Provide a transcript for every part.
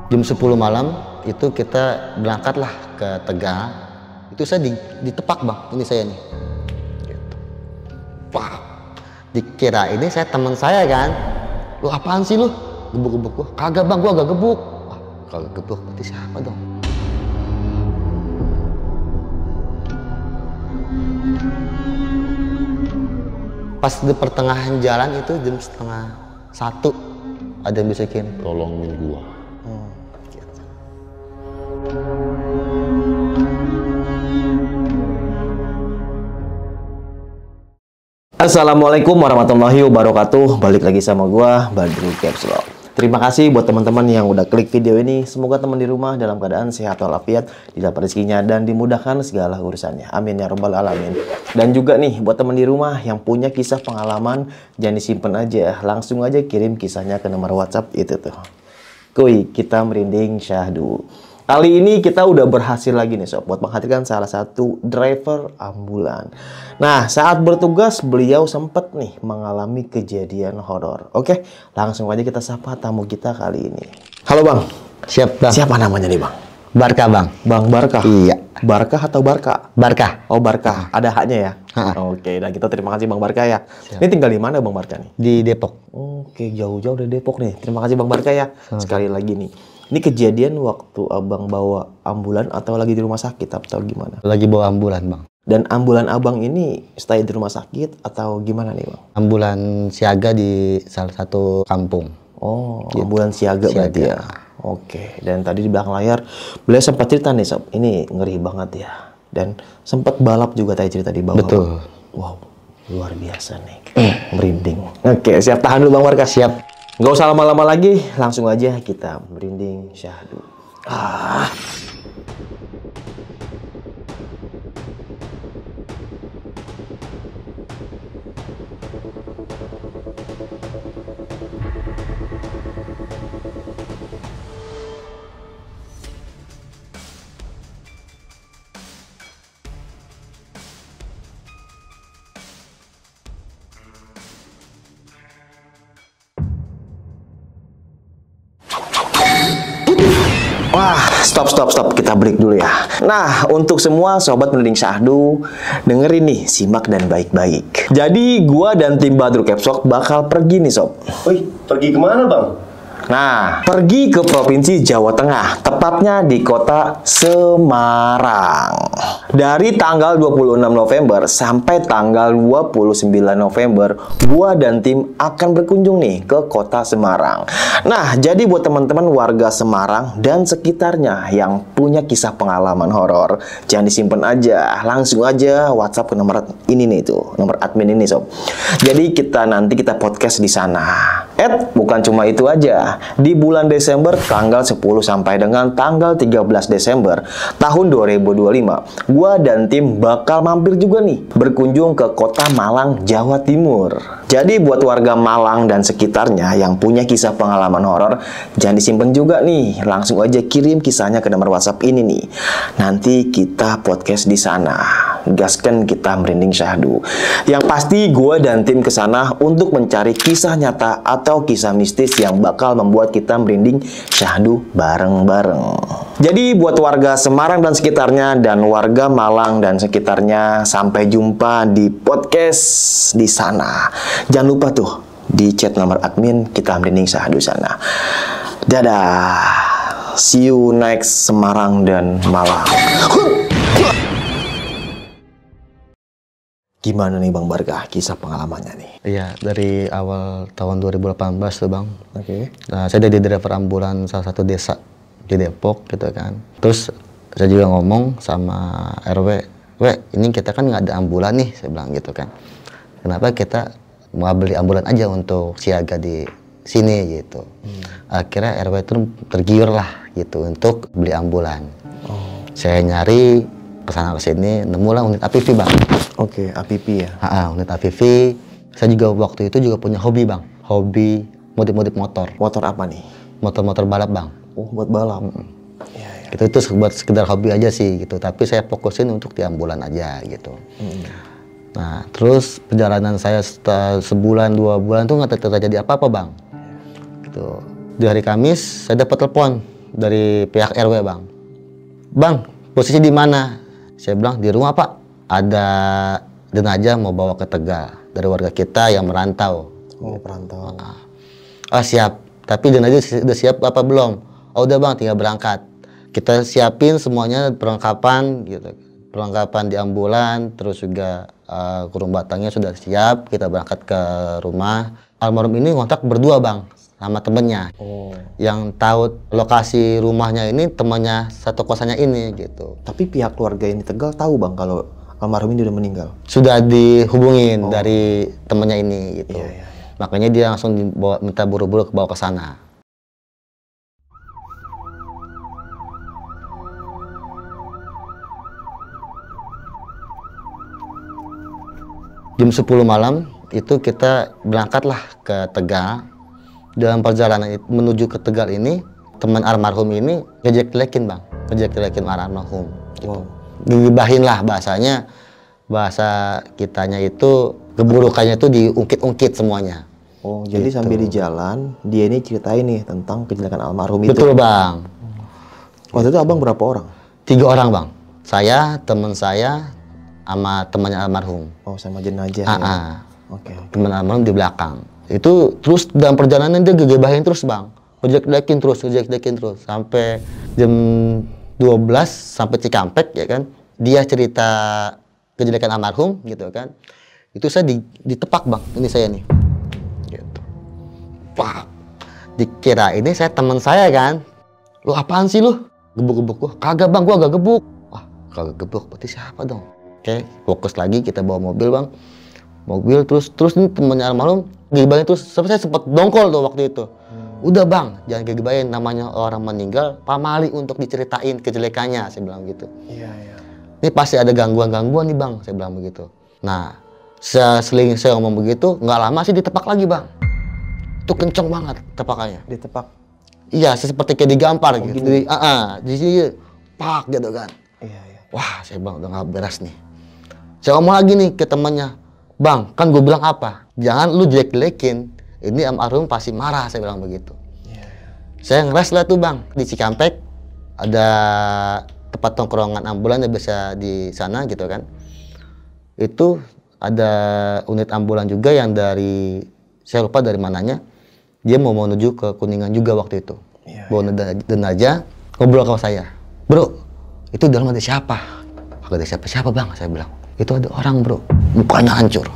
Jam 10 malam itu kita berangkatlah ke Tegal. Itu saya ditepak bang, ini saya nih. Gitu. Wah, dikira ini saya teman saya kan. Lu apaan sih lu? Gebuk-gebuk gua. Kagak bang, gua agak gebuk. Wah, kagak gebuk berarti siapa dong? Pas di pertengahan jalan itu jam 12:30 ada yang bisikin, tolongin gua. Gitu. Assalamualaikum warahmatullahi wabarakatuh. Balik lagi sama gua, Badru Caps Lock. Terima kasih buat teman-teman yang udah klik video ini. Semoga teman di rumah dalam keadaan sehat walafiat, didapat rezekinya dan dimudahkan segala urusannya. Amin ya rabbal alamin. Dan juga nih buat teman di rumah yang punya kisah pengalaman, jangan disimpan aja, langsung aja kirim kisahnya ke nomor WhatsApp itu tuh. Kuy, kita merinding syahdu. Kali ini kita udah berhasil lagi nih sob buat menghadirkan salah satu driver ambulan. Nah, saat bertugas beliau sempat nih mengalami kejadian horor. Oke, langsung aja kita sapa tamu kita kali ini. Halo Bang. Siap bang. Siapa namanya nih Bang? Barka bang. Bang Barkah. Iya. Barkah atau Barka? Barkah. Oh Barkah, ada haknya ya? Ha. Oke, dan kita terima kasih Bang Barkah ya. Siap. Ini tinggal di mana Bang Barkah nih? Di Depok. Oke, jauh-jauh dari Depok nih. Terima kasih Bang Barkah ya. Sekali lagi nih. Ini kejadian waktu abang bawa ambulan atau lagi di rumah sakit atau gimana? Lagi bawa ambulan bang. Dan ambulan abang ini stay di rumah sakit atau gimana nih Bang? Ambulan siaga di salah satu kampung. Oh, ambulan siaga berarti ya? Oke, dan tadi di belakang layar beliau sempat cerita nih sob, ini ngeri banget ya. Dan sempat balap juga tadi cerita di bawah. Betul. Wow, luar biasa nih. Merinding. Oke, siap, tahan dulu Bang Barkah. Siap. Nggak usah lama-lama lagi, langsung aja kita merinding syahdu. Wah, stop. Kita break dulu ya. Nah, untuk semua sobat merinding syahdu, dengerin nih, simak dan baik-baik. Jadi, gua dan tim Badru Caps Lock bakal pergi nih sob. Wih, pergi kemana bang? Nah, pergi ke Provinsi Jawa Tengah, tepatnya di kota Semarang. Dari tanggal 26 November sampai tanggal 29 November, gua dan tim akan berkunjung nih ke kota Semarang. Nah, jadi buat teman-teman warga Semarang dan sekitarnya yang punya kisah pengalaman horor, jangan disimpan aja, langsung aja WhatsApp ke nomor ini nih tuh, nomor admin ini sob. Jadi nanti kita podcast di sana. Bukan cuma itu aja. Di bulan Desember tanggal 10 sampai dengan tanggal 13 Desember tahun 2025, gua dan tim bakal mampir juga nih berkunjung ke kota Malang, Jawa Timur. Jadi buat warga Malang dan sekitarnya yang punya kisah pengalaman horor, jangan disimpan juga nih, langsung aja kirim kisahnya ke nomor WhatsApp ini nih. Nanti kita podcast di sana. Gaskan kita merinding syahdu. Yang pasti gue dan tim kesana untuk mencari kisah nyata atau kisah mistis yang bakal membuat kita merinding syahdu bareng-bareng. Jadi buat warga Semarang dan sekitarnya dan warga Malang dan sekitarnya, sampai jumpa di podcast di sana. Jangan lupa tuh di chat nomor admin kita merinding syahdu sana. Dadah. See you next Semarang dan Malang. Gimana nih Bang Barkah kisah pengalamannya nih? Iya, dari awal tahun 2018 tuh bang. Oke. Nah, saya jadi driver ambulan salah satu desa di Depok gitu kan. Terus saya juga ngomong sama RW, ini kita kan nggak ada ambulan nih, saya bilang gitu kan. Kenapa kita mau beli ambulan aja untuk siaga di sini gitu. Akhirnya RW itu tergiur lah gitu untuk beli ambulan. Saya nyari kesana kesini, nemulah unit APV bang. Oke, APV ya? Unit APV. Saya juga waktu itu juga punya hobi bang, hobi modif-modif motor. Motor apa nih? Motor-motor balap bang. Oh, buat balap. Ya. Itu buat sekedar hobi aja sih gitu. Tapi saya fokusin untuk di ambulan aja gitu. Nah, terus perjalanan saya setelah sebulan 2 bulan tuh nggak terjadi apa-apa bang. Gitu. Di hari Kamis saya dapat telepon dari pihak RW bang. Bang, posisi di mana? Saya bilang di rumah pak. Ada jenazah mau bawa ke Tegal dari warga kita yang merantau. Oh, perantau. Oh siap. Tapi jenazah udah siap apa belum? Oh udah bang, tinggal berangkat. Kita siapin semuanya perlengkapan gitu. Perlengkapan di ambulan, terus juga kurung batangnya sudah siap. Kita berangkat ke rumah. Almarhum ini ngontak berdua bang sama temennya. Yang tahu lokasi rumahnya ini temannya satu kosannya ini gitu. Tapi pihak keluarga yang di Tegal tahu bang kalau almarhum ini udah meninggal? Sudah dihubungin dari temannya ini gitu. Iya. Makanya dia langsung dibawa, minta buru-buru bawa ke sana. Jam 10 malam itu kita berangkatlah ke Tegal. Dalam perjalanan menuju ke Tegal ini, teman almarhum ini ngejek-jelekin bang, ngejek-jelekin almarhum. Gitu. Gibahin lah bahasanya, bahasa kitanya itu keburukannya itu diungkit-ungkit semuanya. Oh, jadi Gitu. sambil di jalan dia ini ceritain nih tentang kejelekan almarhum itu. Betul bang. Waktu itu abang berapa orang? 3 orang bang. Saya, teman saya, sama temannya almarhum. Oh, sama jenazah. Ya? Oke. Teman almarhum di belakang. Itu terus dalam perjalanan dia gegebahin terus bang. Ngejek-jekin terus sampai jam 12 sampai Cikampek ya kan. Dia cerita kejelekan almarhum gitu kan. Itu saya ditepak bang. Ini saya nih. Gitu. Pak. Dikira ini saya teman saya kan. Lu apaan sih lu? Gebuk-gebuk gua. Kagak bang, gua agak gebuk. Wah, kagak gebuk. Berarti siapa dong? Oke, fokus lagi kita bawa mobil bang. Mobil terus ini temannya almarhum gibahin terus. Sampai saya sempat dongkol tuh waktu itu. Udah bang, jangan gibahin, namanya orang meninggal pamali untuk diceritain kejelekannya, saya bilang gitu. Iya. Ini pasti ada gangguan-gangguan nih bang, saya bilang begitu. Nah, seling saya ngomong begitu, nggak lama sih ditepak lagi bang. Itu kenceng banget tepakannya. Ditepak. Iya, seperti kayak digampar gitu. Gini. Di sini pak gitu kan. Iya. Wah, saya bilang udah nggak beres nih. Saya ngomong lagi nih ke temannya, bang, kan gue bilang apa? Jangan lu jelek-jelekin. Ini almarhum pasti marah, saya bilang begitu. Saya ngeres lah tuh bang di Cikampek, ada tempat tongkrongan ambulan yang biasa di sana gitu kan. Itu ada unit ambulan juga yang dari, saya lupa dari mananya. Dia mau menuju ke Kuningan juga waktu itu. Bawa jenazah, ngobrol sama saya. Bro, itu dalam ada siapa? Ada siapa bang, saya bilang. Itu ada orang bro, mukanya hancur.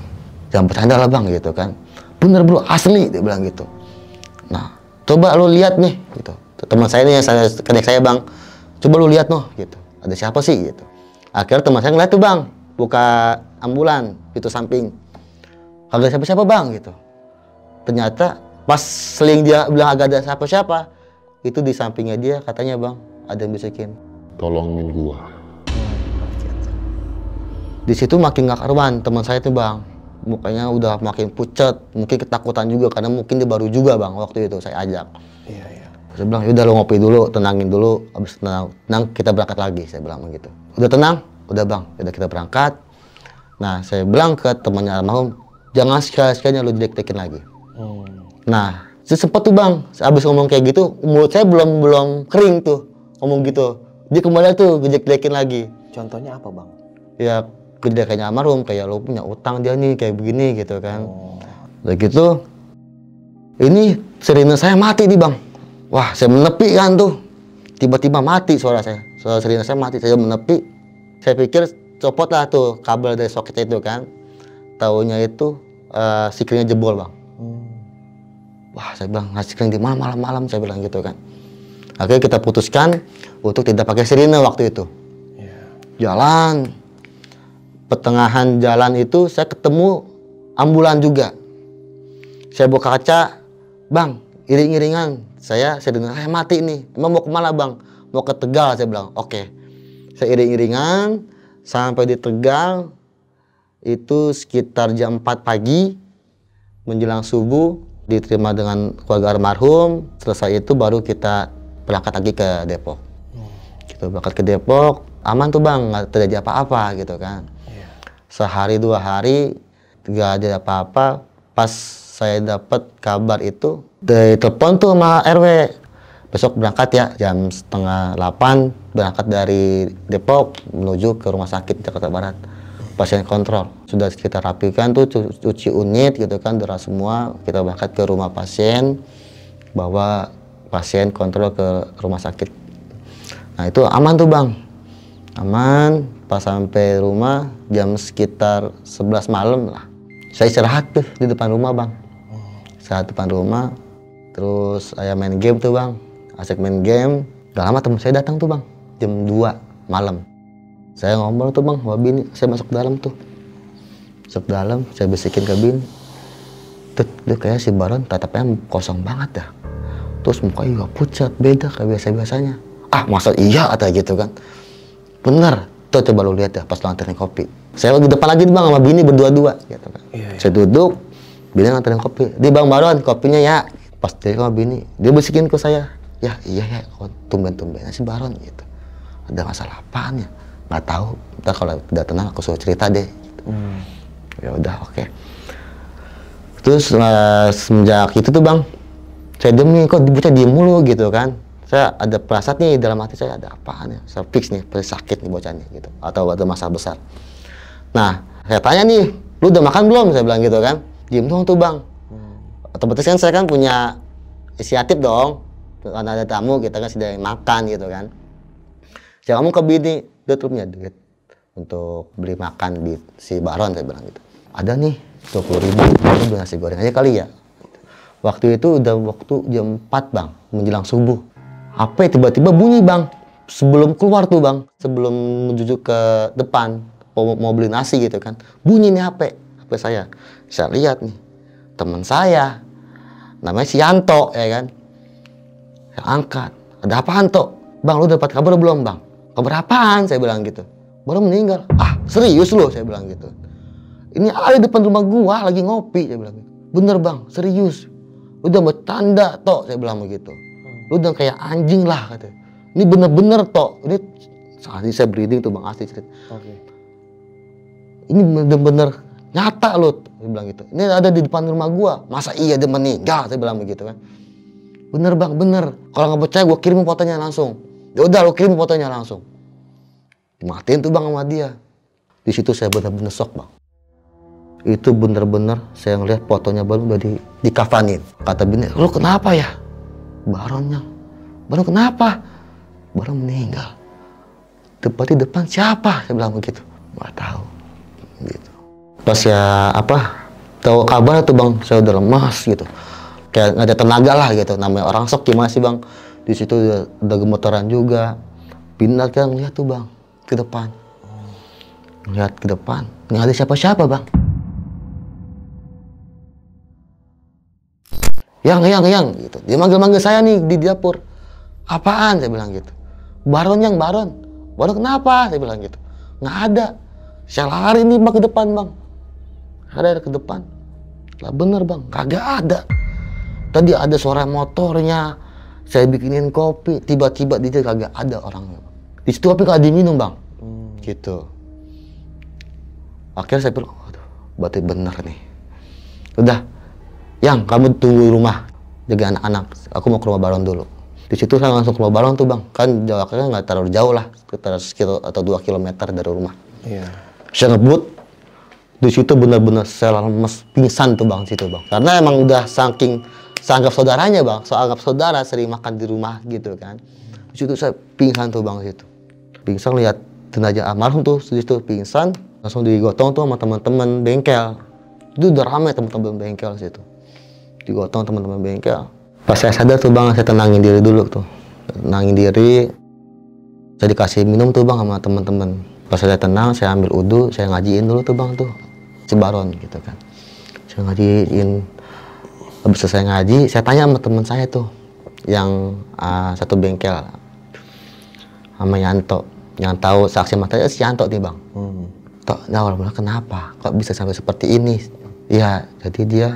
Jangan bercanda lah bang gitu kan. Bener bro, asli, dia bilang gitu. Nah, coba lu lihat nih gitu. Teman saya nih yang kedek saya bang, coba lu lihat noh gitu. Ada siapa sih gitu. Akhirnya teman saya ngeliat tuh bang, buka ambulan pintu samping. Kagak siapa-siapa bang gitu. Ternyata pas seling dia bilang agak ada siapa-siapa, itu di sampingnya dia katanya bang, ada yang bisikin, tolongin gua. Di situ makin gak karuan teman saya tuh bang, mukanya udah makin pucat, mungkin ketakutan juga karena mungkin dia baru juga bang waktu itu saya ajak. Iya. Saya bilang yaudah lo ngopi dulu, tenangin dulu, abis tenang kita berangkat lagi, saya bilang begitu. Udah tenang? Udah bang, udah kita berangkat. Nah saya bilang ke temannya almarhum, jangan sekali-sekalinya lo jelek-jelekin lagi. Nah sempet tuh bang, abis ngomong kayak gitu, mulut saya belum kering tuh ngomong gitu. Dia kembali tuh jelek-jelekin lagi. Contohnya apa bang? Ya kejelekannya almarhum, kayak lo punya utang dia nih kayak begini gitu kan. Udah gitu, ini sirine saya mati nih bang. Wah saya menepi kan tuh, tiba-tiba mati suara saya. Suara sirine saya mati, saya menepi. Saya pikir copot lah tuh kabel dari soket itu kan. Taunya itu sikringnya jebol bang. Wah saya bilang sikring di mana malam-malam, saya bilang gitu kan. Akhirnya kita putuskan untuk tidak pakai sirine waktu itu. Jalan, pertengahan jalan itu saya ketemu ambulan juga. Saya buka kaca, bang, iring-iringan. Saya dengar saya mati nih. Emang mau kemana bang? Mau ke Tegal, saya bilang. Oke. Saya iring-iringan sampai di Tegal. Itu sekitar jam 4 pagi menjelang subuh, diterima dengan keluarga almarhum. Selesai itu baru kita berangkat lagi ke Depok. Kita berangkat ke Depok, aman tuh bang, nggak terjadi apa-apa gitu kan. Sehari 2 hari nggak ada apa-apa. Pas saya dapat kabar itu dari telepon tuh sama RW, besok berangkat ya jam setengah 8 berangkat dari Depok menuju ke rumah sakit Jakarta Barat. Pasien kontrol. Sudah kita rapikan tuh cuci unit gitu kan, darah semua. Kita berangkat ke rumah pasien, bawa pasien kontrol ke rumah sakit. Nah itu aman tuh bang. Aman, pas sampai rumah jam sekitar 11 malam lah. Saya istirahat tuh di depan rumah bang. Saat depan rumah, terus saya main game tuh bang. Asik main game, gak lama temen saya datang tuh bang, jam 2 malam. Saya ngobrol tuh bang, sama bini, saya masuk dalam tuh. Masuk dalam, saya bisikin ke bini. Tuh kayak si Baron tatapnya kosong banget dah. Terus mukanya juga pucat, beda kayak biasa-biasanya. Ah masa iya, kata gitu kan. Bener, tuh coba lu lihat ya pas lu nganterin kopi. Saya lagi depan lagi bang sama bini berdua-dua gitu kan. Iya. Saya duduk, bini nganterin kopi. Di bang Baron, kopinya ya. Pas dia sama bini, dia bisikin ke saya. Ya iya ya, tumben-tumben si Baron gitu. Ada masalah apaan ya? Nggak tahu. Ntar kalau udah tenang aku suruh cerita deh. Gitu. Ya udah oke. Terus semenjak itu tuh bang, saya diem nih, kok bocah diem mulu gitu kan. Saya ada perasaan nih dalam hati saya ada apaan ya? Saya fix nih, pasti sakit nih bocah nih gitu. Atau ada masalah besar. Nah, saya tanya nih, lu udah makan belum? Saya bilang gitu kan. Diem doang tuh bang. Otomatis kan saya kan punya inisiatif dong. Karena ada tamu kita kan sedang makan gitu kan. Saya ngomong ke bini, dia tuh punya duit untuk beli makan di si Baron, saya bilang gitu. Ada nih 20.000, beli nasi goreng aja kali ya. Waktu itu udah waktu jam 4 bang, menjelang subuh. HP tiba-tiba bunyi bang, sebelum keluar tuh bang, sebelum menuju ke depan mau beli nasi gitu kan, bunyi nih HP saya. Saya lihat nih teman saya, namanya si Yanto ya kan. Saya angkat, ada apaan Tok? Bang, lu dapat kabar belum bang? Kabar apaan? Saya bilang gitu. Baru meninggal. Ah, serius lu? Saya bilang gitu. Ini ada depan rumah gua lagi ngopi, saya bilang gitu. Bener bang, serius. Lu udah bertanda Tok, saya bilang begitu. Lu udah kayak anjing lah katanya. Ini bener-bener Tok. Ini saat ini saya breathing tuh bang, asli cerita. Ini bener-bener nyata lu, saya bilang gitu. Ini ada di depan rumah gua. Masa iya dia meninggal? Saya bilang begitu kan. Bener bang, bener. Kalau nggak percaya, gue kirim fotonya langsung. Ya udah, lo kirim fotonya langsung. Dimatiin tuh bang sama dia. Di situ saya bener-bener shock bang. Itu bener-bener saya ngeliat fotonya baru udah dikafanin. Kata bini, lo kenapa ya? Baronnya. Baron kenapa? Baron meninggal. Tepat di depan siapa? Saya bilang begitu. Nggak tahu. Gitu. Pas ya tahu kabar tuh bang, saya udah lemas gitu. Kayak nggak ada tenaga lah gitu. Namanya orang shock gimana sih bang? Di situ udah gemetaran juga. Pindah kan ngeliat tuh bang ke depan. Ngeliat ke depan. Nggak ada siapa-siapa bang. Yang gitu. Dia manggil-manggil saya nih di dapur. Apaan? Saya bilang gitu. Baron. Baron kenapa? Saya bilang gitu. Nggak ada. Saya lari nih bang ke depan bang. Ada ke depan. Lah bener bang, kagak ada. Tadi ada suara motornya, saya bikinin kopi, tiba-tiba dia kagak ada orangnya. Di situ kopi kagak diminum bang, gitu. Akhirnya saya bilang, waduh, berarti bener nih. Udah, yang kamu tunggu di rumah, jaga anak-anak. Aku mau ke rumah Baron dulu. Di situ saya langsung ke rumah Baron tuh bang, kan jaraknya nggak terlalu jauh lah, sekitar 1 atau 2 kilometer dari rumah. Iya. Saya ngebut. Di situ benar-benar saya lemes pingsan tuh bang situ bang, karena emang udah saking seanggap saudaranya bang, seanggap saudara sering makan di rumah gitu kan. Di situ saya pingsan tuh bang situ, pingsan lihat jenazah almarhum tuh di situ pingsan, langsung digotong tuh sama teman-teman bengkel. Itu udah ramai teman-teman bengkel situ, digotong teman-teman bengkel. Pas saya sadar tuh bang, saya tenangin diri dulu tuh, tenangin diri, saya dikasih minum tuh bang sama teman-teman. Pas saya tenang, saya ambil udu, saya ngajiin dulu tuh bang tuh si Baron gitu kan. Saya ngajiin, habis selesai ngaji, saya tanya sama teman saya tuh yang satu bengkel sama Yanto, yang tahu saksi matanya si Yanto nih bang. Tok, nah awalnya kenapa? Kok bisa sampai seperti ini? Ya, jadi dia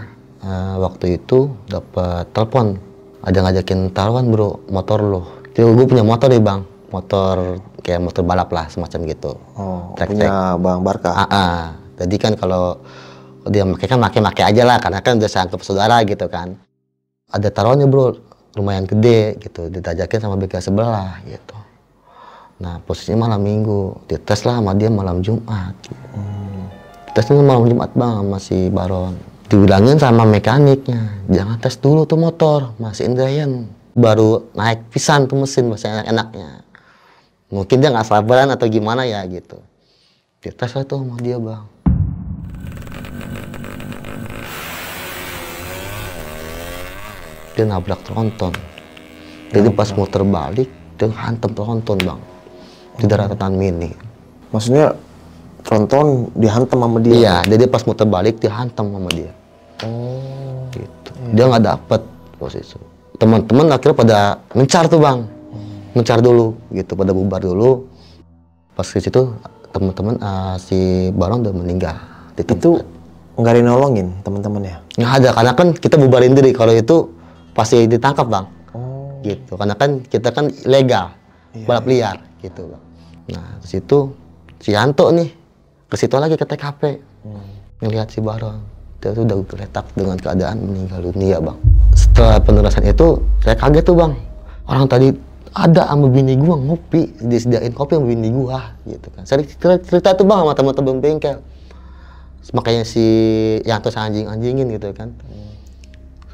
waktu itu dapat telepon, ada ngajakin taruhan bro, motor lo. Jadi gue punya motor nih bang, motor kayak motor balap lah semacam gitu. Oh, punya Bang Barka. Jadi kan kalau dia pakai kan pakai aja lah, karena kan udah saya anggap saudara gitu kan. Ada taruhannya bro, lumayan gede gitu, ditajakin sama bengkel sebelah gitu. Nah posisinya malam minggu, dites lah sama dia malam Jumat. Tesnya malam Jumat bang sama si Baron. Dibilangin sama mekaniknya, jangan tes dulu tuh motor, masih Indrayan. Baru naik pisan tuh mesin, bahasa enaknya. Mungkin dia nggak sabaran atau gimana ya gitu. Dites lah tuh sama dia bang. Dia nabrak tronton. Jadi pas muter balik, dia hantam tronton bang. Di daratan mini. Maksudnya tronton dihantam sama dia? Iya, jadi pas muter balik dihantam sama dia. Gitu. Dia nggak dapet posisi. Teman-teman akhirnya pada mencar tuh bang. Mencar dulu gitu, pada bubar dulu. Pas ke situ teman-teman si Baron udah meninggal. Itu nggak ada yang nolongin teman-temannya? Nggak ada, karena kan kita bubarin diri. Kalau itu pasti ditangkap bang. Gitu, karena kan kita kan legal, balap liar gitu bang. Nah ke situ si Yanto nih, ke situ lagi ke TKP, ngelihat si Baron. Dia tuh udah geletak dengan keadaan meninggal dunia bang. Setelah penjelasan itu saya kaget tuh bang. Orang tadi ada sama bini gua ngopi, disediain kopi sama bini gua gitu kan. Saya cerita tuh bang sama teman-teman bengkel. Makanya si Yanto saya anjing-anjingin gitu kan.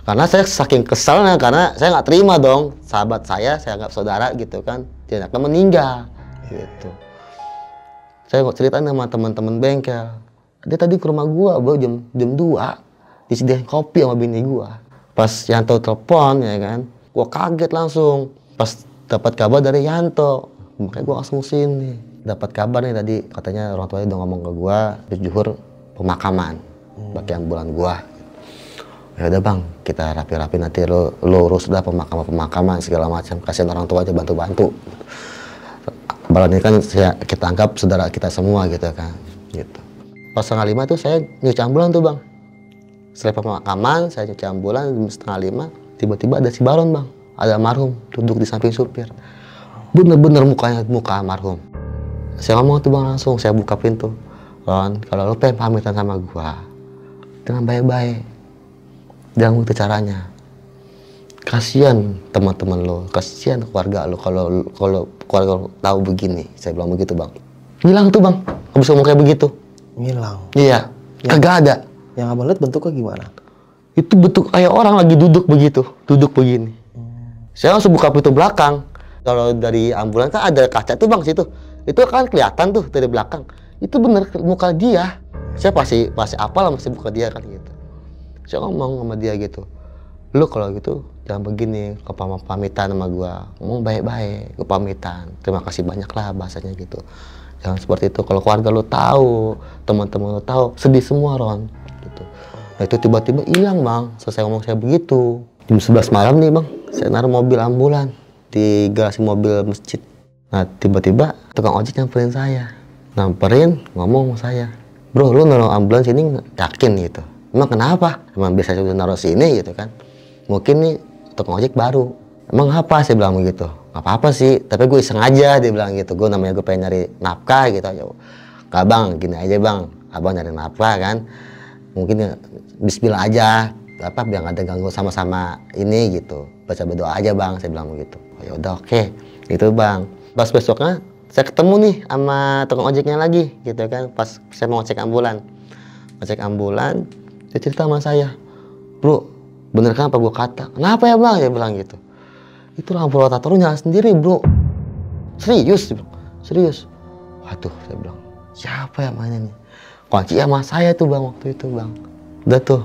Karena saya saking kesalnya, karena saya nggak terima dong sahabat saya anggap saudara gitu kan, dia akan meninggal gitu. Saya mau ceritain sama teman-teman bengkel, dia tadi ke rumah gua jam 2 disediain kopi sama bini gua. Pas Yanto telepon ya kan, gua kaget langsung pas dapat kabar dari Yanto, makanya gua langsung sini. Dapat kabar nih tadi, katanya orang tuanya udah ngomong ke gua di Juhur pemakaman bagi ambulan gua. Ya udah bang, kita rapi-rapi nanti lo urus dah pemakaman segala macam, kasihan orang tua aja bantu-bantu. Baron ini kan kita anggap saudara kita semua gitu kan. Gitu. Pas 4:30 tuh saya nyuci ambulan tuh bang. Setelah pemakaman saya nyuci ambulan jam 4:30, tiba-tiba ada si Baron bang, ada almarhum duduk di samping supir. Bener-bener muka almarhum. Saya ngomong tuh bang langsung, saya buka pintu. Ron, kalau lo pengen pamitan sama gua dengan baik-baik, jangan gitu caranya. Kasihan teman-teman lo, kasihan keluarga lo kalau keluarga lo tahu begini. Saya bilang begitu bang. Ngilang tuh bang, nggak bisa ngomong kayak begitu. Ngilang? Iya, kagak ada. Yang abang lihat bentuknya gimana? Itu bentuk kayak orang lagi duduk begitu, duduk begini. Saya langsung buka pintu belakang. Kalau dari ambulan kan ada kaca tuh bang situ. Itu kan kelihatan tuh dari belakang. Itu bener muka dia. Saya pasti apal lah masih buka dia kan gitu. Saya ngomong sama dia gitu, lu kalau gitu jangan begini, kau pamitan sama gua, ngomong baik-baik, gua pamitan, terima kasih banyak lah bahasanya gitu. Jangan seperti itu, kalau keluarga lu tahu, teman-teman lu tahu, sedih semua Ron. Gitu. Nah itu tiba-tiba hilang bang, selesai ngomong saya begitu. Jam 11 malam nih bang, saya naruh mobil ambulan di garasi mobil masjid. Nah tiba-tiba tukang ojek nyamperin saya, ngomong sama saya, bro lu naruh ambulan sini yakin gitu? Emang kenapa? Emang biasa udah naruh sini gitu kan. Mungkin nih tukang ojek baru. Emang apa? Saya bilang begitu. Gak apa-apa sih, tapi gue iseng aja, dia bilang gitu. Gue pengen nyari nafkah gitu aja. Gak bang, gini aja bang. Abang nyari nafkah kan. Mungkin ya, bismillah aja. Biar gak ada ganggu sama-sama ini gitu. Baca berdoa aja bang, saya bilang begitu. Oh, ya udah oke. Gitu bang. Pas besoknya saya ketemu nih sama tukang ojeknya lagi gitu kan. Pas saya mau ngecek ambulan. Dia cerita sama saya, bro, bener kan apa gue kata? Kenapa ya bang? Dia bilang gitu. Itu lampu rotator nyala sendiri bro. Serius? Dia bilang. Serius. Waduh, saya bilang, siapa yang mainnya nih? Kunci sama saya tuh bang waktu itu bang. Udah tuh,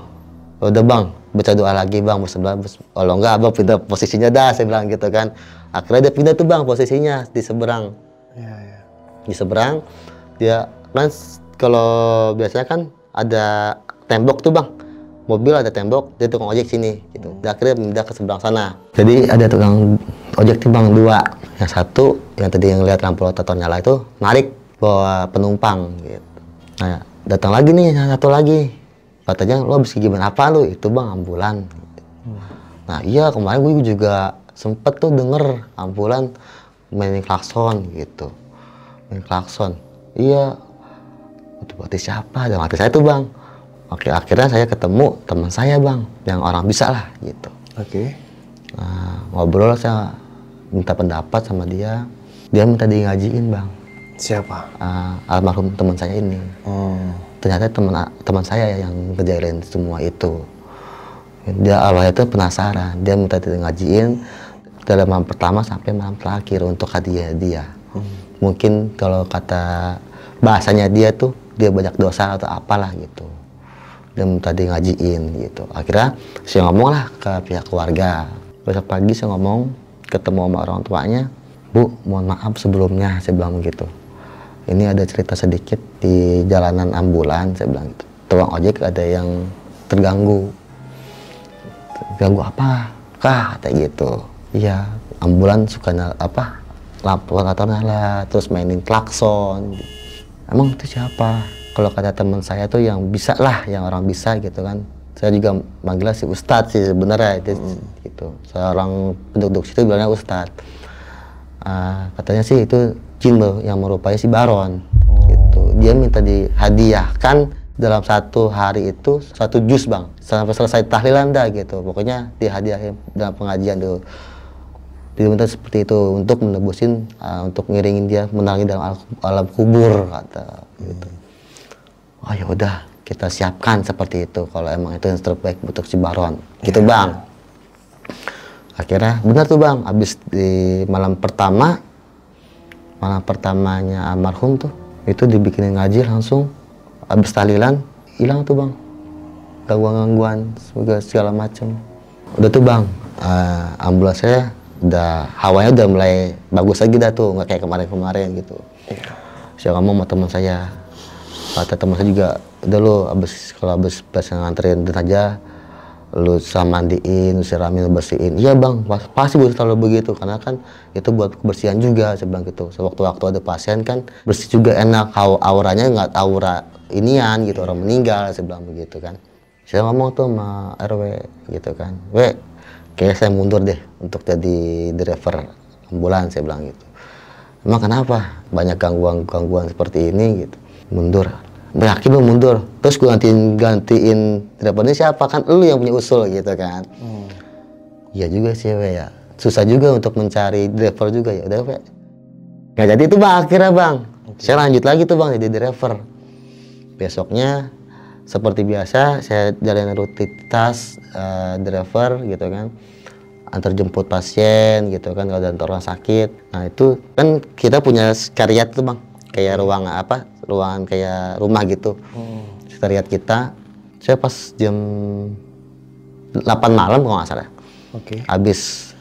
udah bang, baca doa lagi bang. Kalau enggak abang pindah posisinya dah, saya bilang gitu kan. Akhirnya dia pindah tuh bang posisinya di seberang. Iya. Di seberang, dia kan kalau biasanya kan ada tembok tuh bang, mobil ada tembok, dia tukang ojek sini gitu. Dia akhirnya pindah ke seberang sana. Jadi ada tukang ojek tuh bang 2. Yang satu yang tadi yang lihat lampu rotator nyala itu narik bawa penumpang gitu. Nah datang lagi nih yang satu lagi, katanya lo habis gimana apa lu? Itu bang ambulan. Nah iya kemarin gue juga sempet tuh denger ambulan main klakson gitu, main klakson. Iya, itu berarti siapa? Dalam hati saya tuh bang. Oke, akhirnya saya ketemu teman saya bang, yang orang bisa lah gitu. Oke. Nah, ngobrol saya minta pendapat sama dia. Dia minta di ngajiin bang. Siapa? Almarhum teman saya ini. Ternyata teman saya yang ngejailin semua itu. Dia awalnya itu penasaran. Dia minta di ngajiin dari malam pertama sampai malam terakhir untuk hadiah dia. Mungkin kalau kata bahasanya dia tuh dia banyak dosa atau apalah gitu. Dia minta di ngajiin gitu. Akhirnya saya ngomong lah ke pihak keluarga. Besok pagi saya ngomong, ketemu sama orang tuanya, Bu, mohon maaf sebelumnya, saya bilang begitu. Ini ada cerita sedikit di jalanan ambulan, saya bilang gitu. Tukang ojek ada yang terganggu. Terganggu apa? Kah, kata gitu. Iya, ambulan suka lampu atau nyala, terus mainin klakson. Emang itu siapa? Kalau kata teman saya tuh yang bisa lah, yang orang bisa gitu kan. Saya juga manggilnya si Ustadz sih sebenarnya gitu. Seorang penduduk situ bilangnya Ustadz. Katanya sih itu jin yang merupai si Baron. Gitu. Dia minta dihadiahkan dalam satu hari itu 1 juz bang, sampai selesai tahlilan dah gitu. Pokoknya dihadiahin dalam pengajian dulu. Dia minta seperti itu untuk menebusin, untuk ngiringin dia menangi dalam alam kubur kata. Gitu. Oh ya udah, kita siapkan seperti itu kalau emang itu yang terbaik untuk si Baron gitu bang. Akhirnya benar tuh bang, habis di malam pertamanya almarhum tuh itu dibikinin ngaji langsung, habis tahlilan hilang tuh bang gangguan segala macam. Udah tuh bang, ambulans saya udah hawanya udah mulai bagus lagi dah tuh, nggak kayak kemarin gitu. Saya ngomong sama teman saya, kata teman saya juga, udah lo kalau abis nganterin aja, lu mandiin, lu siramin, lu bersihin. Iya bang, pasti gue selalu begitu, karena kan itu buat kebersihan juga, saya bilang gitu. Sewaktu-waktu ada pasien kan bersih juga enak, auranya nggak aura inian gitu, orang meninggal, saya bilang begitu kan. Saya ngomong tuh sama RW gitu kan, kayaknya saya mundur deh untuk jadi driver ambulans, saya bilang gitu. Emang kenapa? Banyak gangguan seperti ini gitu. Mundur. Yakin lu mundur. Terus gue gantiin drivernya siapa? Kan lu yang punya usul gitu kan. Iya juga sih ya. Susah juga untuk mencari driver juga ya. Udah nggak jadi itu bang akhirnya bang. Saya lanjut lagi tuh bang jadi driver. Besoknya seperti biasa saya jalanin rutinitas driver gitu kan. Antar jemput pasien gitu kan kalau ada orang sakit. Nah itu kan kita punya sekretariat tuh bang, kayak ruangan kayak rumah gitu. Sekretariat kita. Saya pas jam 8 malam kalau nggak salah. Habis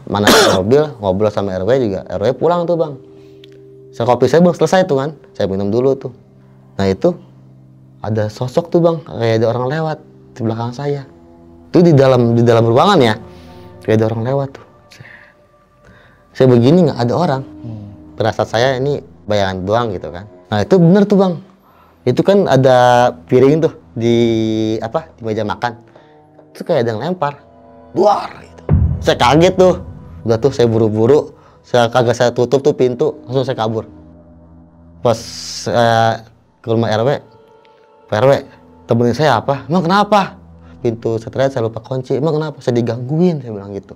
mana mobil ngobrol sama RW juga, RW pulang tuh bang. Kopi saya belum selesai tuh kan, saya minum dulu tuh. Nah itu ada sosok tuh bang, kayak ada orang lewat di belakang saya. Itu di dalam ruangan ya. Kayak ada orang lewat tuh. Saya begini nggak ada orang. Perasaan saya ini bayangan doang gitu kan. Nah itu bener tuh bang. Itu kan ada piring tuh di meja makan. Itu kayak ada yang lempar. Duar gitu. Saya kaget tuh. Udah tuh saya buru-buru. Saya tutup tuh pintu. Langsung saya kabur. Pas ke rumah RW. Pak RW, temenin saya apa? Emang kenapa? Pintu sekretariat saya lupa kunci. Emang kenapa? Saya digangguin, saya bilang gitu.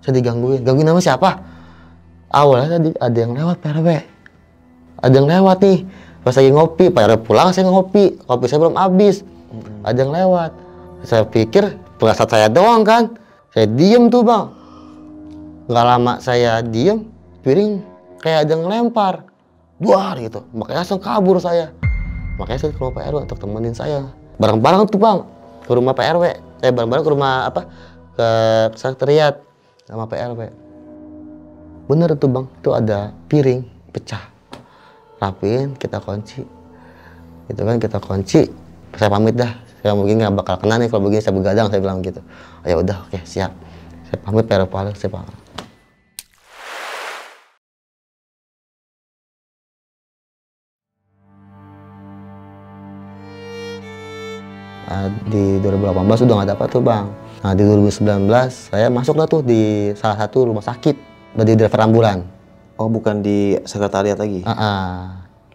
Saya digangguin. Gangguin sama siapa? Awalnya tadi ada yang lewat Pak RW. Ada yang lewat nih. Pas lagi ngopi, Pak RW pulang saya ngopi. Kopi saya belum habis. Ada yang lewat. Saya pikir perasaan saya doang kan. Saya diem tuh bang. Nggak lama saya diem, piring kayak ada yang lempar. Duar gitu. Makanya langsung kabur saya. Makanya saya ke rumah Pak RW untuk temenin saya. Bareng-bareng tuh bang. Ke rumah Pak RW, saya bareng-bareng ke rumah ke sekretariat sama Pak RW. Bener tuh bang, itu ada piring pecah, rapiin, kita kunci, gitu kan kita kunci. Saya pamit dah, saya mungkin nggak bakal kena nih kalau begini saya begadang, saya bilang gitu. Oh, ya udah, oke siap. Saya pamit Pak RW, saya pamit. Di 2018 udah nggak dapat tuh bang. Nah di 2019 saya masuk lah tuh di salah satu rumah sakit jadi driver ambulan. Oh bukan di sekretariat lagi?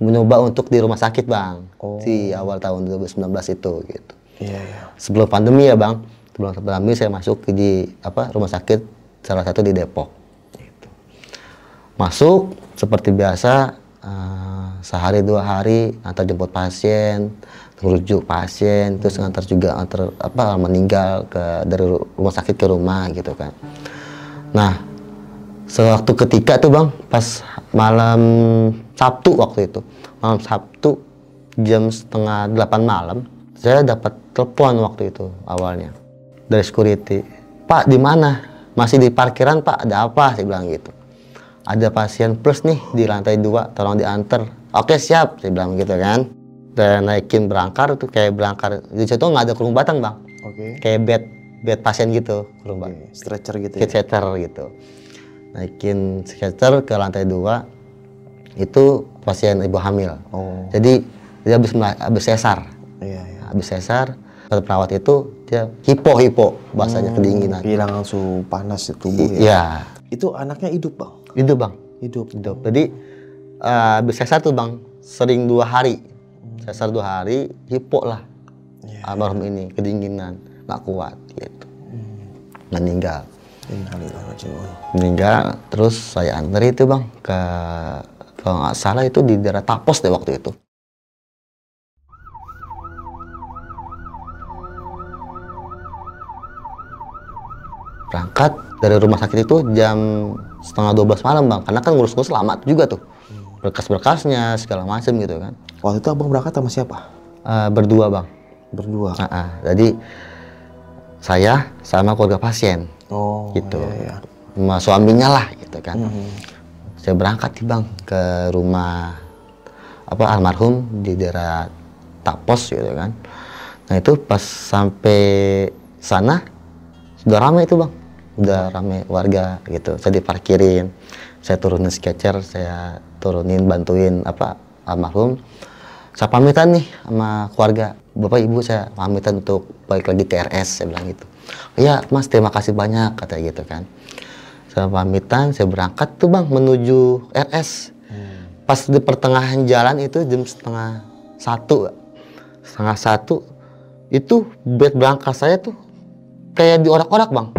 Mencoba untuk di rumah sakit bang. Di awal tahun 2019 itu gitu. Iya. Sebelum pandemi ya bang. Bulan April saya masuk di rumah sakit salah satu di Depok. Gitu. Masuk seperti biasa, sehari 2 hari antar jemput pasien, merujuk pasien, terus antar meninggal dari rumah sakit ke rumah gitu kan. Nah, sewaktu ketika tuh Bang, pas malam Sabtu waktu itu, malam Sabtu jam setengah 8 malam, saya dapat telepon waktu itu awalnya dari security. Pak, di mana? Masih di parkiran Pak, ada apa? Saya bilang gitu. Ada pasien plus nih di lantai 2, tolong diantar. Oke siap, saya bilang gitu kan. Dan naikin berangkar tuh, kayak berangkar. Di situ nggak ada kurung batang Bang. Oke. Kayak bed pasien gitu, kurung batang. Stretcher gitu ya? Stretcher gitu. Naikin stretcher ke lantai 2, itu pasien ibu hamil. Oh. Jadi dia habis sesar. Iya, iya. Habis sesar, kata perawat itu dia hipo bahasanya, kedinginan. Kehilangan suhu panas di tubuh ya? Iya. Itu anaknya hidup Bang? Hidup Bang. Hidup. Jadi habis sesar tuh Bang, sering 2 hari. Sesar 2 hari, hipo lah. Almarhum ini, kedinginan, nggak kuat gitu. Meninggal. Meninggal, terus saya antar itu Bang ke, kalau nggak salah itu di daerah Tapos deh waktu itu. Berangkat dari rumah sakit itu jam setengah 12 malam Bang, karena kan ngurus-ngurus lama juga tuh, berkas-berkasnya segala macam gitu kan. Waktu itu Abang berangkat sama siapa? Berdua Bang. Berdua? Jadi saya sama keluarga pasien. Oh gitu. Iya. Sama suaminya lah gitu kan. Saya berangkat nih Bang ke rumah almarhum di daerah Tapos gitu kan. Nah itu pas sampai sana udah ramai itu Bang, udah ramai warga gitu. Saya diparkirin, saya turunin sketcher, saya turunin bantuin almarhum. Saya pamitan nih sama keluarga, Bapak Ibu saya pamitan untuk balik lagi ke RS, saya bilang gitu. Iya Mas, terima kasih banyak, katanya gitu kan. Saya pamitan, saya berangkat tuh Bang menuju RS. Pas di pertengahan jalan itu jam setengah 1 itu bed berangkat saya tuh kayak diorak-orak Bang.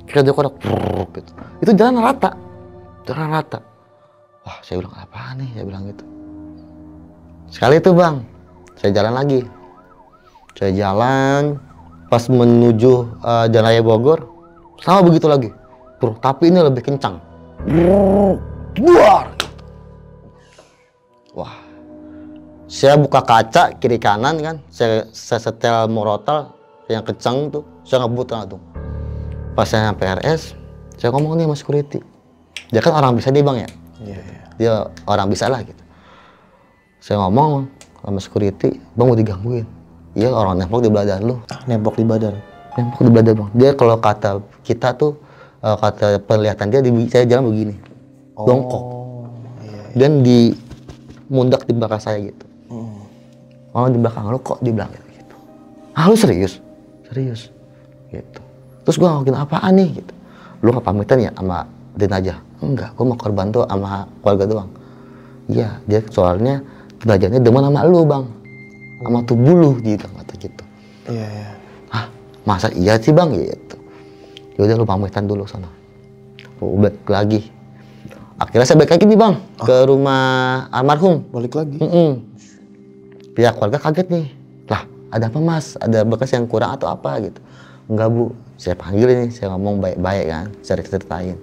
Kayak diorak gitu. Itu jalan rata. Wah, saya bilang apaan nih, saya bilang gitu. Sekali itu Bang, saya jalan lagi. Saya jalan, pas menuju Jalan Raya Bogor, sama begitu lagi. Tapi ini lebih kencang. Buar. Wah, saya buka kaca kiri kanan kan, saya setel morotal yang kencang tuh, saya ngebut langsung. Pas saya sampai RS, saya ngomong nih sama security. Dia kan orang bisa nih Bang ya. Iya. Dia orang bisa lah gitu. Saya ngomong sama security, Bang mau digangguin. Iya, orang nempok di badan lu. Nempok di badan? Nempok di badan Bang. Dia kalau kata kita tuh, kata penglihatan dia, saya jalan begini. Bongkok. Iya. Dan di mundak di belakang saya gitu. Oh, di belakang lu kok dibilang gitu. Ah, lu serius? Serius. Gitu. Terus gua ngomongin apaan nih gitu. Lu nggak pamitan ya sama jenazah? Enggak, gua mau korban tuh sama keluarga doang. Iya, dia soalnya jenazahnya demen sama lu Bang. Sama tubuh lu gitu, kata gitu. Iya. Ah, masa iya sih Bang gitu. Yaudah lu pamitan dulu sana. Balik lagi. Akhirnya saya balik lagi nih Bang ke rumah almarhum. Balik lagi? Pihak keluarga kaget nih. Lah, ada apa Mas? Ada bekas yang kurang atau apa gitu? Enggak Bu, saya panggil ini, saya ngomong baik-baik kan, saya ceritain.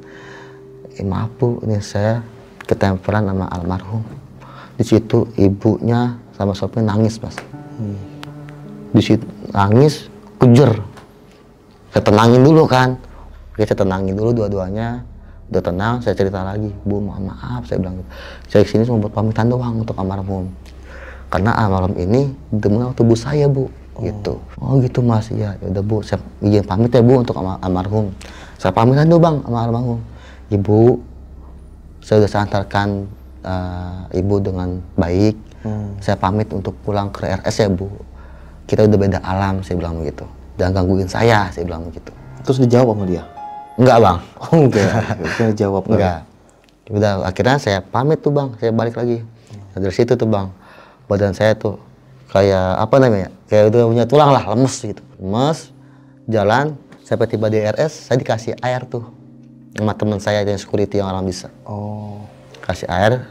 Maaf Bu, ini saya ketempelan sama almarhum. Di situ ibunya sama suaminya nangis Mas. Di situ nangis, kejer. Saya tenangin dulu kan. Oke, saya tenangin dulu dua-duanya. Udah tenang, saya cerita lagi. Bu, mohon maaf, saya bilang gitu. Saya kesini cuma buat pamitan doang untuk almarhum. Karena almarhum ini demen sama tubuh saya Bu, gitu. Oh gitu Mas, iya. Yaudah Bu, saya izin pamit ya Bu untuk almarhum. Saya pamitan dulu Bang sama almarhum. Ibu, saya udah antarkan Ibu dengan baik. Saya pamit untuk pulang ke RS ya Bu. Kita udah beda alam, saya bilang begitu. Jangan gangguin saya bilang begitu. Terus dijawab sama dia? Enggak Bang. Oh enggak, enggak jawab. Enggak. Udah akhirnya saya pamit tuh Bang, saya balik lagi. Dari situ tuh Bang, badan saya tuh kayak apa namanya, kayak udah punya tulang lah, lemes gitu, lemes. Jalan sampai tiba di RS, saya dikasih air tuh sama teman saya yang security yang orang bisa. Oh. Kasih air,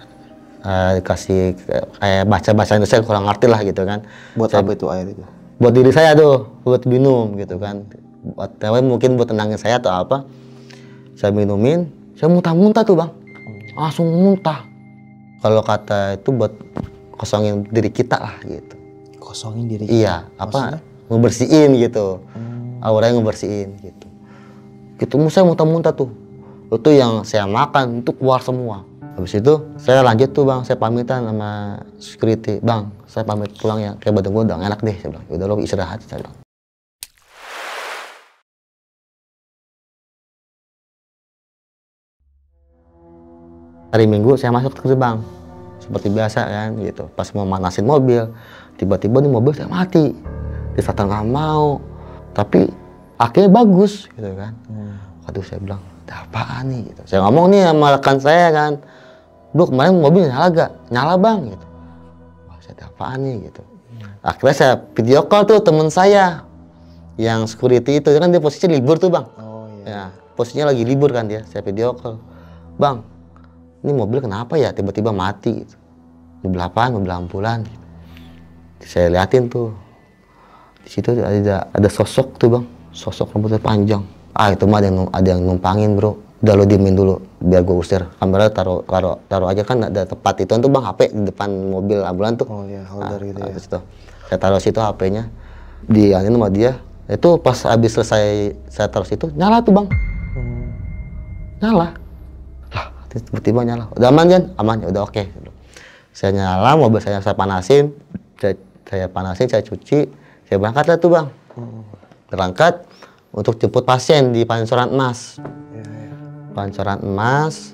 dikasih kayak baca-baca Indonesia kurang ngerti lah gitu kan. Buat apa itu air itu? Buat diri saya tuh, buat minum gitu kan. Buat mungkin buat tenangin saya atau apa. Saya minumin, saya muntah-muntah tuh bang, langsung muntah. Kalau kata itu buat kosongin diri kita lah gitu. Kosongin diri kita? Iya, apa, ngebersihin gitu. Auranya ngebersihin gitu. Gitu, saya muntah-muntah tuh. Itu yang saya makan, itu keluar semua. Habis itu, saya lanjut tuh bang, saya pamitan sama security. Bang, saya pamit pulang ya, kayak badan gue udah enak deh. Saya bilang, udah lo istirahat, saya bilang. Hari Minggu saya masuk ke gerbang. Seperti biasa kan gitu. Pas mau manasin mobil, tiba-tiba nih mobil saya mati. Disatan nggak mau. Tapi akhirnya bagus gitu kan. Waduh, saya bilang, ada apaan nih gitu. Saya ngomong nih sama rekan saya kan, bro kemarin mobil nyala gak? Nyala bang gitu. Wah, saya ada apaan nih gitu. Akhirnya saya video call tuh temen saya yang security itu kan, dia posisinya libur tuh bang. Oh iya. Ya, posisinya lagi libur kan dia. Saya video call, bang ini mobil kenapa ya tiba-tiba mati gitu. Mobil apaan? Mobil ambulan gitu. Saya liatin tuh, di situ ada sosok tuh bang, sosok rambutnya panjang. Ah itu mah ada yang numpangin bro. Udah lo diemin dulu, biar gue usir. Kamera taruh aja kan, ada tempat itu tuh bang, HP di depan mobil ambulan tuh. Oh iya, holder gitu ya. Situ. Saya taruh situ HP-nya, dianin sama dia. Itu pas habis selesai saya taruh situ, nyala tuh bang. Nyala. Lah, tiba-tiba nyala. Udah aman kan? Aman, ya udah oke. Saya nyala, mobil saya panasin, saya panasin, saya cuci, saya berangkat lah tuh bang. Berangkat untuk jemput pasien di Pancoran Emas. Pancoran Emas.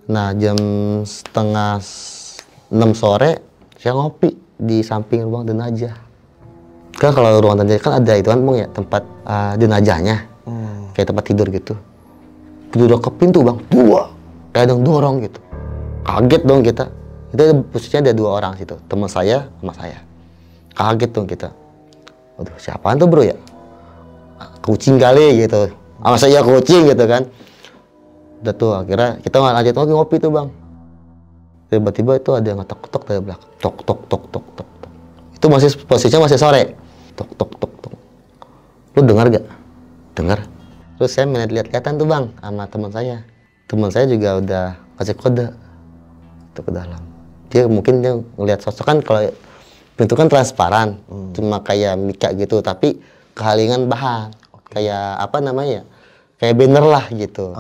Nah jam 5:30 sore saya ngopi di samping ruang jenazah. Kan kalau ruang jenazah kan ada itu kan bang ya, tempat jenazahnya, kayak tempat tidur gitu. Duduk ke pintu bang, kayak ada yang dorong gitu. Kaget dong kita. Itu posisinya ada 2 orang situ, teman saya sama saya. Kaget dong kita. Waduh, siapaan tuh bro ya? Kucing kali gitu. Sama saya kucing gitu kan. Udah tuh akhirnya kita lanjut lagi ngopi tuh bang. Tiba-tiba itu ada yang ngetok-tok dari belakang. Tok tok tok tok tok. Itu masih posisinya masih sore. Tok tok tok tok. Lu dengar gak? Dengar. Terus saya lihat-lihatan tuh bang sama teman saya. Teman saya juga udah kasih kode tuh ke dalam. Dia mungkin dia ngelihat sosok kan, kalau pintu kan transparan, cuma kayak mika gitu, tapi kehalingan bahan. Kayak apa namanya? Kayak banner lah gitu.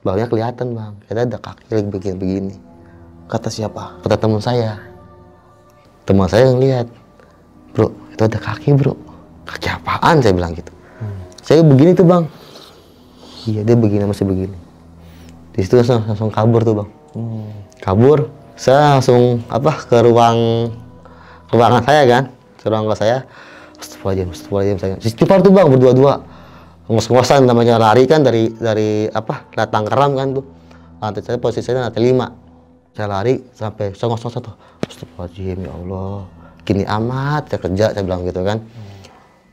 Bawahnya kelihatan bang. Kita ada kaki lagi begini-begini. Kata siapa? Kata teman saya. Teman saya yang lihat, bro, itu ada kaki bro. Kaki apaan? Saya bilang gitu. Saya begini tuh bang. Iya dia begini, masih begini. Di situ langsung kabur tuh bang. Kabur. Saya langsung ke ruangan saya kan. Ke ruangan saya. Astagfirullahaladzim saya. Istighfar tuh bang, berdua-dua. Ngos-ngosan namanya, lari kan dari latang keram kan tuh. Lantai saya posisinya lantai 5. Saya lari sampai saya ngos-ngosan tuh. Astagfirullahaladzim ya Allah. Gini amat saya kerja, saya bilang gitu kan.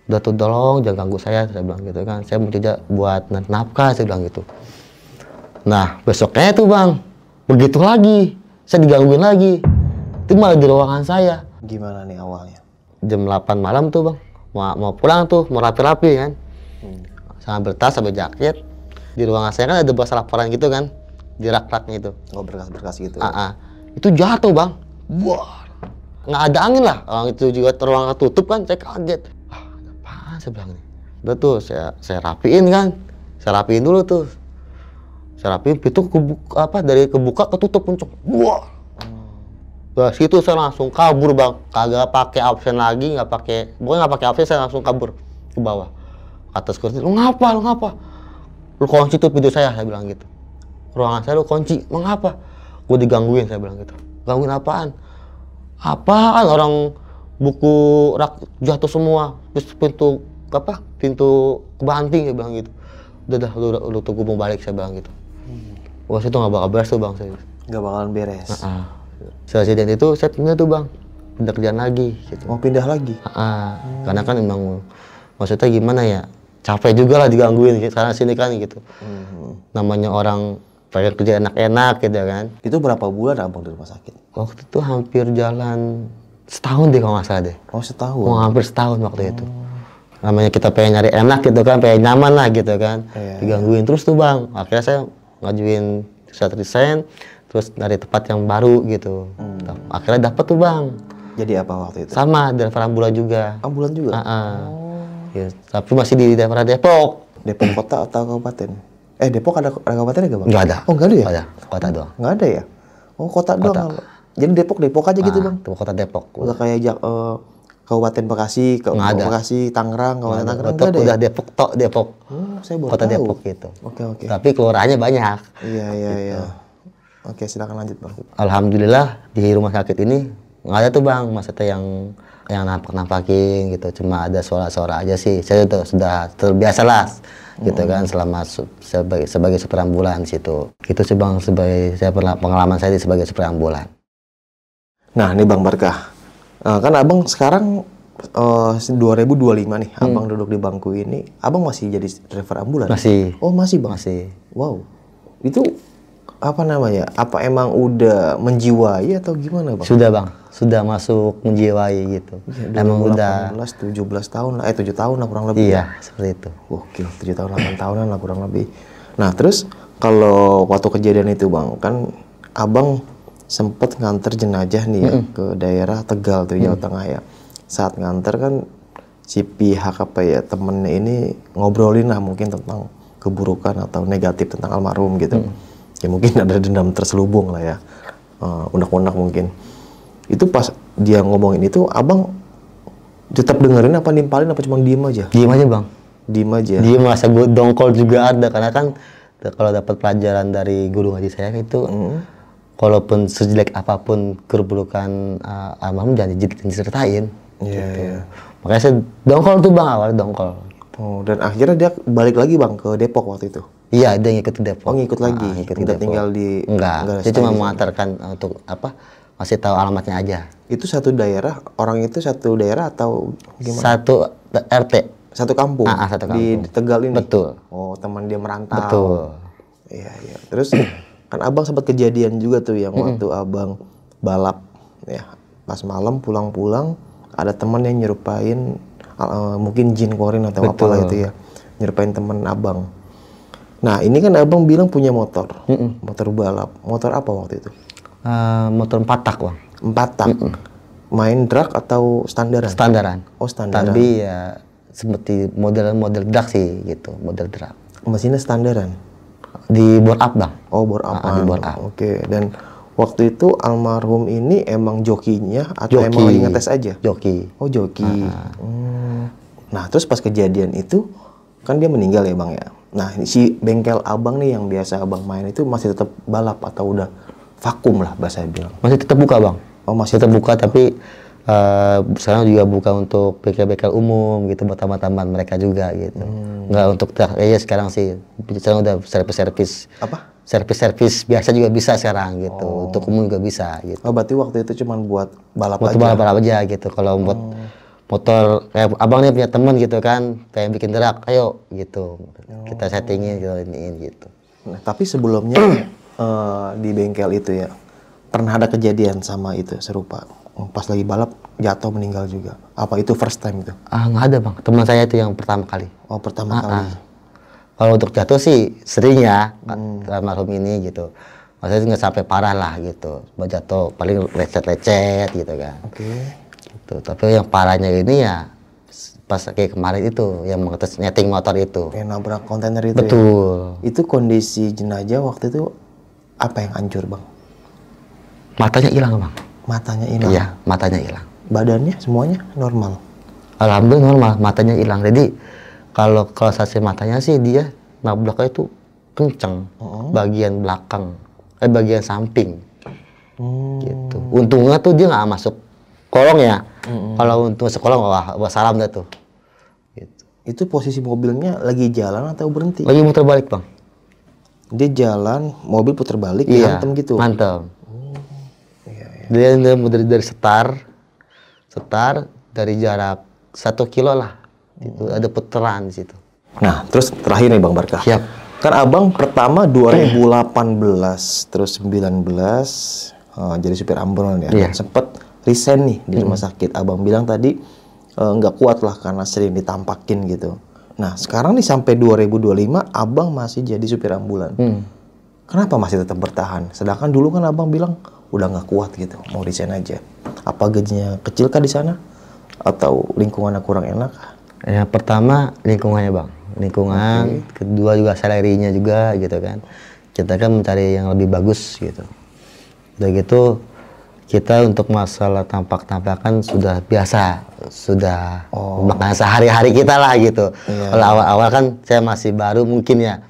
Udah tuh tolong jangan ganggu saya bilang gitu kan. Saya mau kerja buat nafkah, saya bilang gitu. Nah besoknya tuh bang, begitu lagi. Saya digangguin lagi. Itu malah di ruangan saya. Gimana nih awalnya? Jam 8 malam tuh bang. Mau pulang tuh, mau rapi-rapi kan. Saya ambil tas sampai jaket. Di ruangan saya kan ada bekas laporan gitu kan. Di rak-raknya itu. Oh berkas-berkas gitu. Itu jatuh bang. Wah, nggak ada angin lah. Orang itu juga ruangan tutup kan. Saya kaget. Wah, ada apaan saya bilang nih. Udah tuh saya rapiin kan. Saya rapiin dulu tuh. Saya rapiin, pintu dari kebuka ketutup puncuk. Wah. Dari situ saya langsung kabur bang. Kagak pakai absen lagi, nggak pakai absen, saya langsung kabur ke bawah. Kata security, lu ngapa? Lu kunci tuh pintu saya bilang gitu. Ruangan saya lu kunci, mengapa? Gue digangguin, saya bilang gitu. Gangguin apaan? Apaan orang buku rak jatuh semua, terus pintu kebanting, saya bilang gitu. Udah lu tunggu mau balik, saya bilang gitu. Wah situ nggak bakal beres tuh bang saya. Nggak bakalan beres. Setelah kejadian itu saya tinggal tuh bang pindah kerjaan lagi gitu. Mau pindah lagi? Karena kan emang maksudnya gimana ya, capek juga lah digangguin sana sini kan gitu. Namanya orang pengen kerja enak-enak gitu kan. Itu berapa bulan abang di rumah sakit? Waktu itu hampir jalan setahun deh kalau nggak salah deh. Oh setahun? Oh, hampir setahun waktu itu. Namanya kita pengen nyari enak gitu kan, pengen nyaman lah gitu kan. Digangguin terus tuh bang. Akhirnya saya ngajuin surat resign, terus dari tempat yang baru gitu. Akhirnya dapet tuh bang. Jadi apa waktu itu? Sama, driver ambulan juga. Ambulan juga? Ya, tapi masih di daerah Depok. Depok kota atau kabupaten? Depok ada kabupaten nggak bang? Nggak ada. Oh nggak ada ya? Nggak ada, kota doang. Nggak ada ya? Oh kota doang. Jadi Depok aja gitu bang? Tuh kota Depok. Udah kayak Kabupaten Bekasi, Bekasi, Tangerang, Kabupaten Tangerang nggak ada ya? Udah Depok. Saya baru Kota tahu. Depok gitu. Oke. Tapi kelurahannya banyak. Iya. Oke, silakan lanjut bang. Alhamdulillah di rumah sakit ini nggak ada tuh bang, maksudnya yang nampakin gitu. Cuma ada suara-suara aja sih. Saya tuh sudah terbiasa lah gitu kan selama sebagai supir ambulans itu. Itu sih bang sebagai pengalaman saya sebagai supir ambulans. Nah, ini Bang Barkah. Kan Abang sekarang 2025 nih, Abang duduk di bangku ini. Abang masih jadi driver ambulans? Masih. Oh, masih Bang? Masih. Wow. Itu apa namanya? Apa emang udah menjiwai atau gimana Bang? Sudah bang, sudah masuk menjiwai gitu. Ya, emang udah 17 tahun lah, 7 tahun lah kurang lebih. Iya, seperti itu. Gokil, 7 tahun, 8 tahunan lah kurang lebih. Nah, terus kalau waktu kejadian itu Bang, kan Abang sempet nganter jenazah nih ya ke daerah Tegal tuh, Jawa Tengah ya. Saat nganter kan si pihak apa ya, temennya ini ngobrolin lah mungkin tentang keburukan atau negatif tentang almarhum gitu. Ya mungkin ada dendam terselubung lah ya, unek-unek mungkin. Itu pas dia ngomongin itu, Abang tetap dengerin apa nimpalin apa cuma diem aja? Diem aja bang. Diem aja? Diem, masa gue dongkol juga ada, karena kan kalau dapat pelajaran dari guru ngaji saya itu, walaupun sejelek apapun keburukan almarhum jangan diceritain. Iya. Makanya saya dongkol tuh bang, awalnya dongkol. Oh, dan akhirnya dia balik lagi Bang ke Depok waktu itu? Iya, dia ngikut ke Depok. Oh, ngikut lagi? Ngikut Udah tinggal di... Enggak, dia cuma mengantarkan untuk apa, masih tahu alamatnya aja. Itu satu daerah, orang itu satu daerah atau gimana? Satu RT. Satu kampung? Satu kampung. Di Tegal ini? Betul. Oh, teman dia merantau? Betul. Iya. Terus kan Abang sempat kejadian juga tuh yang waktu Abang balap ya, pas malam pulang-pulang ada teman yang nyerupain mungkin jin korin atau apalah itu ya, nyerupain teman Abang. Nah ini kan Abang bilang punya motor, motor balap. Motor apa waktu itu? Motor 4 tak bang. 4 tak. Main drag atau standaran? Standaran. Oh standaran. Tapi ya seperti model drag sih gitu, model drag. Mesinnya standaran? Di bore up bang. Oh bore up. Di bore up. Oke. Dan waktu itu almarhum ini emang jokinya atau emang lagi ngetes aja? Joki. Oh joki. Nah terus pas kejadian itu kan dia meninggal ya bang ya. Nah si bengkel abang nih yang biasa abang main itu masih tetap balap atau udah vakum lah bahasa bilang? Masih tetap buka bang. Oh masih tetap buka, tapi sekarang juga buka untuk bengkel-bengkel umum gitu, buat tambahan-tambahan mereka juga gitu. Nggak untuk sekarang sih sekarang udah servis-servis. Apa? Servis-servis biasa juga bisa sekarang gitu. Untuk umum juga bisa gitu. Oh berarti waktu itu cuma buat balap aja? Balap aja gitu. Kalau buat motor, kayak abang nih punya teman gitu kan, pengen bikin drag, ayo gitu. Kita settingin, kita iniin gitu. Nah, tapi sebelumnya di bengkel itu ya, pernah ada kejadian sama itu serupa? Pas lagi balap jatuh meninggal juga. Apa itu first time itu? Nggak ada bang. Teman saya itu yang pertama kali. Oh pertama kali. Kalau untuk jatuh sih sering ya, almarhum ini gitu. Maksudnya nggak sampai parah lah gitu. Buat jatuh paling lecet-lecet gitu kan. Oke. Gitu. Tapi yang parahnya ini ya pas kayak kemarin itu yang mengetes nyeting motor itu. Yang nabrak kontainer itu. Betul. Ya? Itu kondisi jenazah waktu itu apa yang hancur bang? Matanya hilang bang. Matanya hilang? Iya, matanya hilang. Badannya semuanya normal? Alhamdulillah normal, matanya hilang. Jadi kalau saksi matanya sih dia nabraknya itu kenceng, bagian belakang, bagian samping, gitu. Untungnya tuh dia nggak masuk kolong ya. Kalau untuk masuk kolong wah salam dah tuh. Gitu. Itu posisi mobilnya lagi jalan atau berhenti? Lagi muter balik bang. Dia jalan, mobil putar balik, iya, dihantem gitu? Mantap. Dia dari setar setar dari jarak 1 kilo lah. Itu ada putaran di situ. Nah, terus terakhir nih Bang Barkah. Siap. Kan Abang pertama 2018, terus 19 jadi supir ambulan ya. Iya. Sempet resign nih di rumah sakit. Abang bilang tadi nggak kuat lah karena sering ditampakin gitu. Nah, sekarang nih sampai 2025 Abang masih jadi supir ambulan. Kenapa masih tetap bertahan? Sedangkan dulu kan Abang bilang udah nggak kuat gitu, mau resign aja. Apa gajinya kecil kah di sana? Atau lingkungannya kurang enak? Yang pertama lingkungannya Bang. Lingkungan, kedua juga salary-nya juga gitu kan. Kita kan mencari yang lebih bagus gitu. Udah gitu kita untuk masalah tampak-tampakan sudah biasa, sudah makanya sehari-hari kita lah gitu. Kalau awal-awal kan saya masih baru mungkin ya,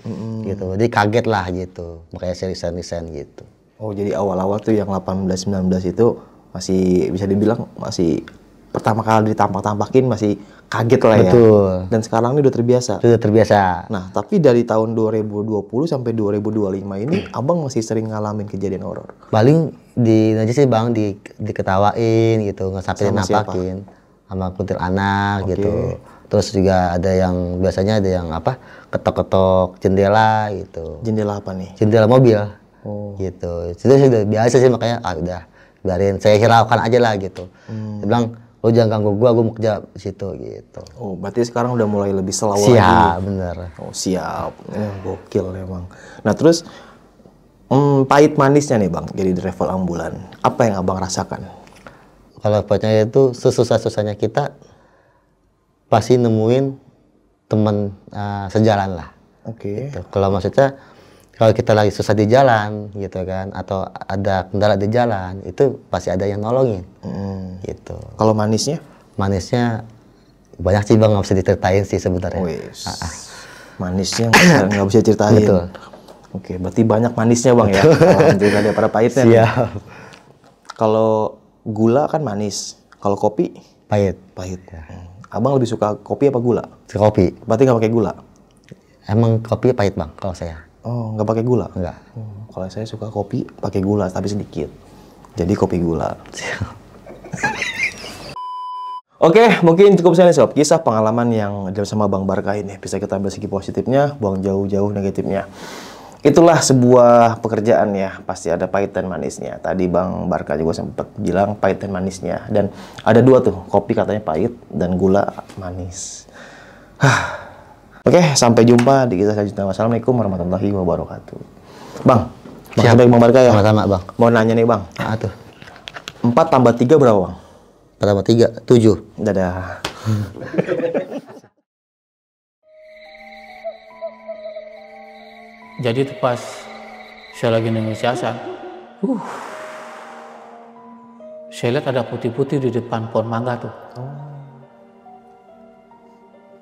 gitu. Jadi kaget lah gitu, makanya saya resign gitu. Oh, jadi awal-awal tuh yang 18-19 itu masih bisa dibilang masih pertama kali ditampak-tampakin masih kaget lah ya. Betul. Dan sekarang ini udah terbiasa. Sudah terbiasa. Nah, tapi dari tahun 2020 sampai 2025 ini Abang masih sering ngalamin kejadian horor. Paling di aja sih Bang diketawain gitu, nggak sampai Sama dinampakin sama kuntilanak gitu. Terus juga ada yang biasanya ada yang apa ketok-ketok jendela gitu. Jendela apa nih? Jendela mobil. Gitu. Itu sudah biasa sih makanya udah biarin saya hiraukan aja lah gitu. Dia bilang lo jangan ganggu gua mau kerja di situ gitu. Oh, berarti sekarang udah mulai lebih selawat Siap, lagi. bener. Oh, siap. Gokil emang. Nah, terus pahit manisnya nih Bang, jadi driver ambulan. Apa yang Abang rasakan? Kalau pokoknya itu sesusah-susahnya kita pasti nemuin teman sejalan lah. Oke. Gitu. Kalau maksudnya kalau kita lagi susah di jalan gitu kan, atau ada kendala di jalan, itu pasti ada yang nolongin. Gitu. Kalau manisnya? Manisnya banyak sih Bang, nggak bisa diceritain sih sebenarnya. Wes. Manisnya nggak bisa ceritain. Betul. Oke, berarti banyak manisnya Bang ya. Alhamdulillah daripada pahitnya. Siap. Kalau gula kan manis. Kalau kopi Pahit. pahit. Abang lebih suka kopi apa gula? Kopi. Berarti nggak pakai gula? Emang kopi pahit Bang kalau saya. Oh, nggak pakai gula? Enggak. Kalau saya suka kopi pakai gula tapi sedikit. Jadi kopi gula. Oke, mungkin cukup saya nih sob. Kisah pengalaman yang ada sama Bang Barkah ini. Bisa kita ambil segi positifnya, buang jauh-jauh negatifnya. Itulah sebuah pekerjaan ya. Pasti ada pahit dan manisnya. Tadi Bang Barkah juga sempat bilang pahit dan manisnya. Dan ada dua tuh, kopi katanya pahit dan gula manis. Oke, sampai jumpa di kisah selanjutnya. Wassalamualaikum warahmatullahi wabarakatuh. Bang, Siap. makasih Bang Barkah ya. Sama-sama Bang. Mau nanya nih Bang. Tuh. 4 tambah 3 berapa Bang? Pertama 3, 7. Dadah. Jadi itu pas saya lagi negosiasi, saya lihat ada putih-putih di depan pohon mangga tuh.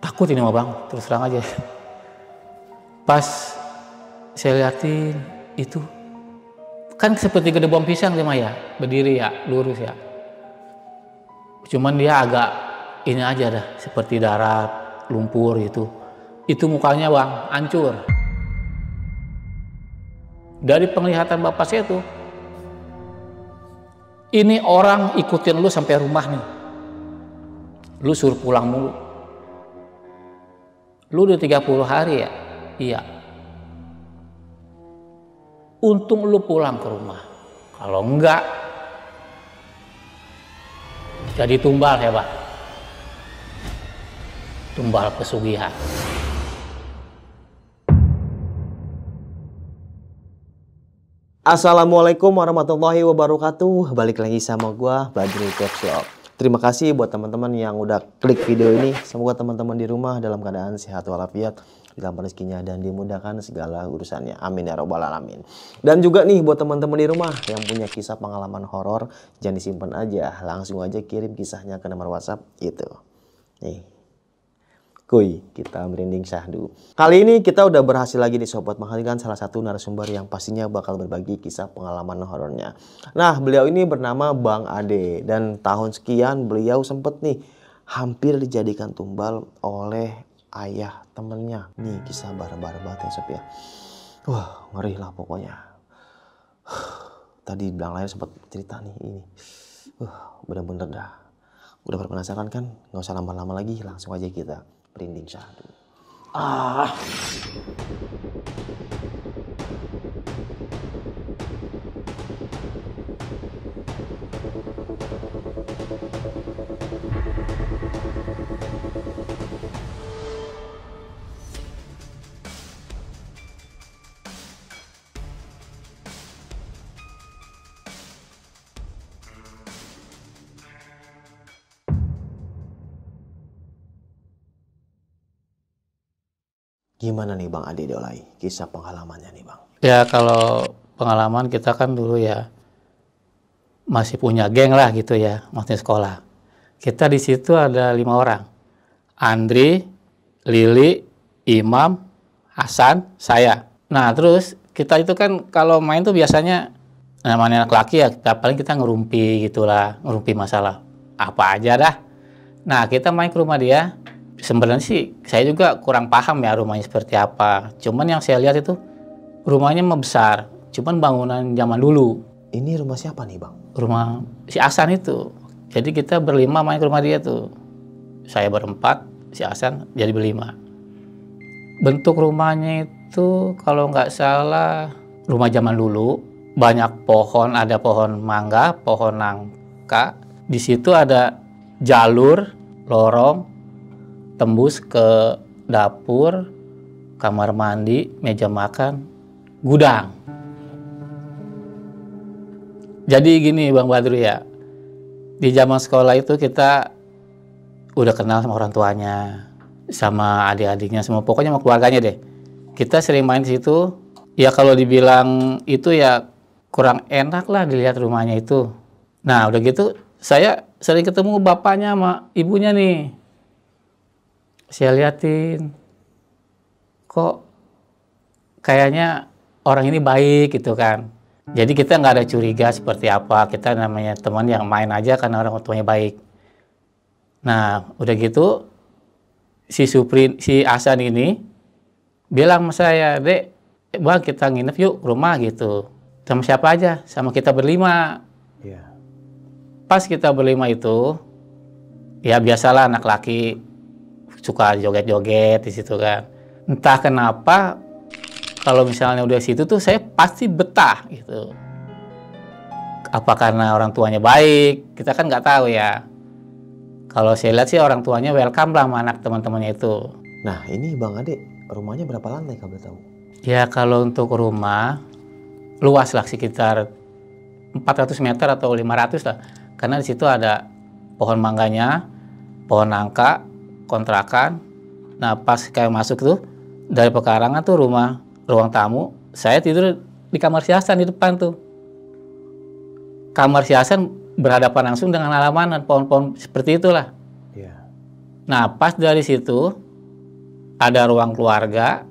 Takut ini mah Bang, terus terang aja. Pas saya liatin itu, kan seperti gede bom pisang dia mah ya, berdiri ya, lurus ya. Cuman dia agak ini aja dah, seperti darat, lumpur gitu. Itu mukanya Bang, hancur. Dari penglihatan bapak saya tuh, ini orang ikutin lu sampai rumah nih. Lu suruh pulang mulu. Lu udah 30 hari ya? Iya. Untung lu pulang ke rumah. Kalau enggak, jadi tumbal ya Pak. Tumbal pesugihan. Assalamualaikum warahmatullahi wabarakatuh. Balik lagi sama gua Badri Vlog. Terima kasih buat teman-teman yang udah klik video ini. Semoga teman-teman di rumah dalam keadaan sehat walafiat, dilapangkan rezekinya dan dimudahkan segala urusannya. Amin ya robbal alamin. Dan juga nih buat teman-teman di rumah yang punya kisah pengalaman horor, jangan disimpan aja, langsung aja kirim kisahnya ke nomor WhatsApp itu. Nih. Kuy, kita merinding syahdu. Kali ini kita udah berhasil lagi nih sobat menghadirkan salah satu narasumber yang pastinya bakal berbagi kisah pengalaman horornya. Nah, beliau ini bernama Bang Ade dan tahun sekian beliau sempet nih hampir dijadikan tumbal oleh ayah temennya. Nih kisah bareng-bareng banget ya sob ya. Wah, ngeri lah pokoknya. Tadi bilang lain sempat cerita nih ini. Bener-bener dah Udah pada penasaran kan? Nggak usah lama-lama lagi, langsung aja kita merinding syahdu. Gimana nih Bang Ade Dolai, kisah pengalamannya nih Bang? Ya kalau pengalaman kita kan dulu ya masih punya geng lah gitu ya, maksudnya sekolah. Kita di situ ada 5 orang. Andri, Lili, Imam, Hasan, saya. Nah terus kita itu kan kalau main tuh biasanya namanya anak laki ya, paling kita ngerumpi gitulah, ngerumpi masalah apa aja dah. Nah kita main ke rumah dia. Sebenarnya sih saya juga kurang paham ya rumahnya seperti apa. Cuman yang saya lihat itu rumahnya mah besar. Cuman bangunan zaman dulu. Ini rumah siapa nih Bang? Rumah si Hasan itu. Jadi kita berlima main ke rumah dia tuh. Saya berempat, si Hasan jadi berlima. Bentuk rumahnya itu kalau nggak salah rumah zaman dulu. Banyak pohon, ada pohon mangga, pohon nangka. Di situ ada jalur, lorong, tembus ke dapur, kamar mandi, meja makan, gudang. Jadi gini Bang Badru ya, di zaman sekolah itu kita udah kenal sama orang tuanya, sama adik-adiknya, semua pokoknya sama keluarganya deh. Kita sering main di situ, ya kalau dibilang itu ya kurang enak lah dilihat rumahnya itu. Nah udah gitu saya sering ketemu bapaknya sama ibunya nih. Saya liatin, kok kayaknya orang ini baik gitu kan. Jadi kita nggak ada curiga seperti apa. Kita namanya teman yang main aja karena orang tuanya baik. Nah udah gitu si Hasan ini bilang sama saya, Dek, Bang kita nginep yuk rumah gitu. Sama siapa aja? Sama kita berlima. Iya. Pas kita berlima itu, ya biasalah anak laki suka joget-joget di situ kan. Entah kenapa kalau misalnya udah situ tuh saya pasti betah gitu. Apa karena orang tuanya baik? Kita kan nggak tahu ya. Kalau saya lihat sih orang tuanya welcome lah sama anak teman-temannya itu. Nah ini Bang Ade, rumahnya berapa lantai kalau boleh tahu? Ya kalau untuk rumah luas lah sekitar 400 meter atau 500 lah. Karena di situ ada pohon mangganya, pohon nangka, kontrakan. Nah pas kayak masuk tuh dari pekarangan tuh ruang tamu, saya tidur di kamar si Hasan di depan tuh. Kamar si Hasan berhadapan langsung dengan halaman dan pohon-pohon seperti itulah. Iya. Nah pas dari situ ada ruang keluarga,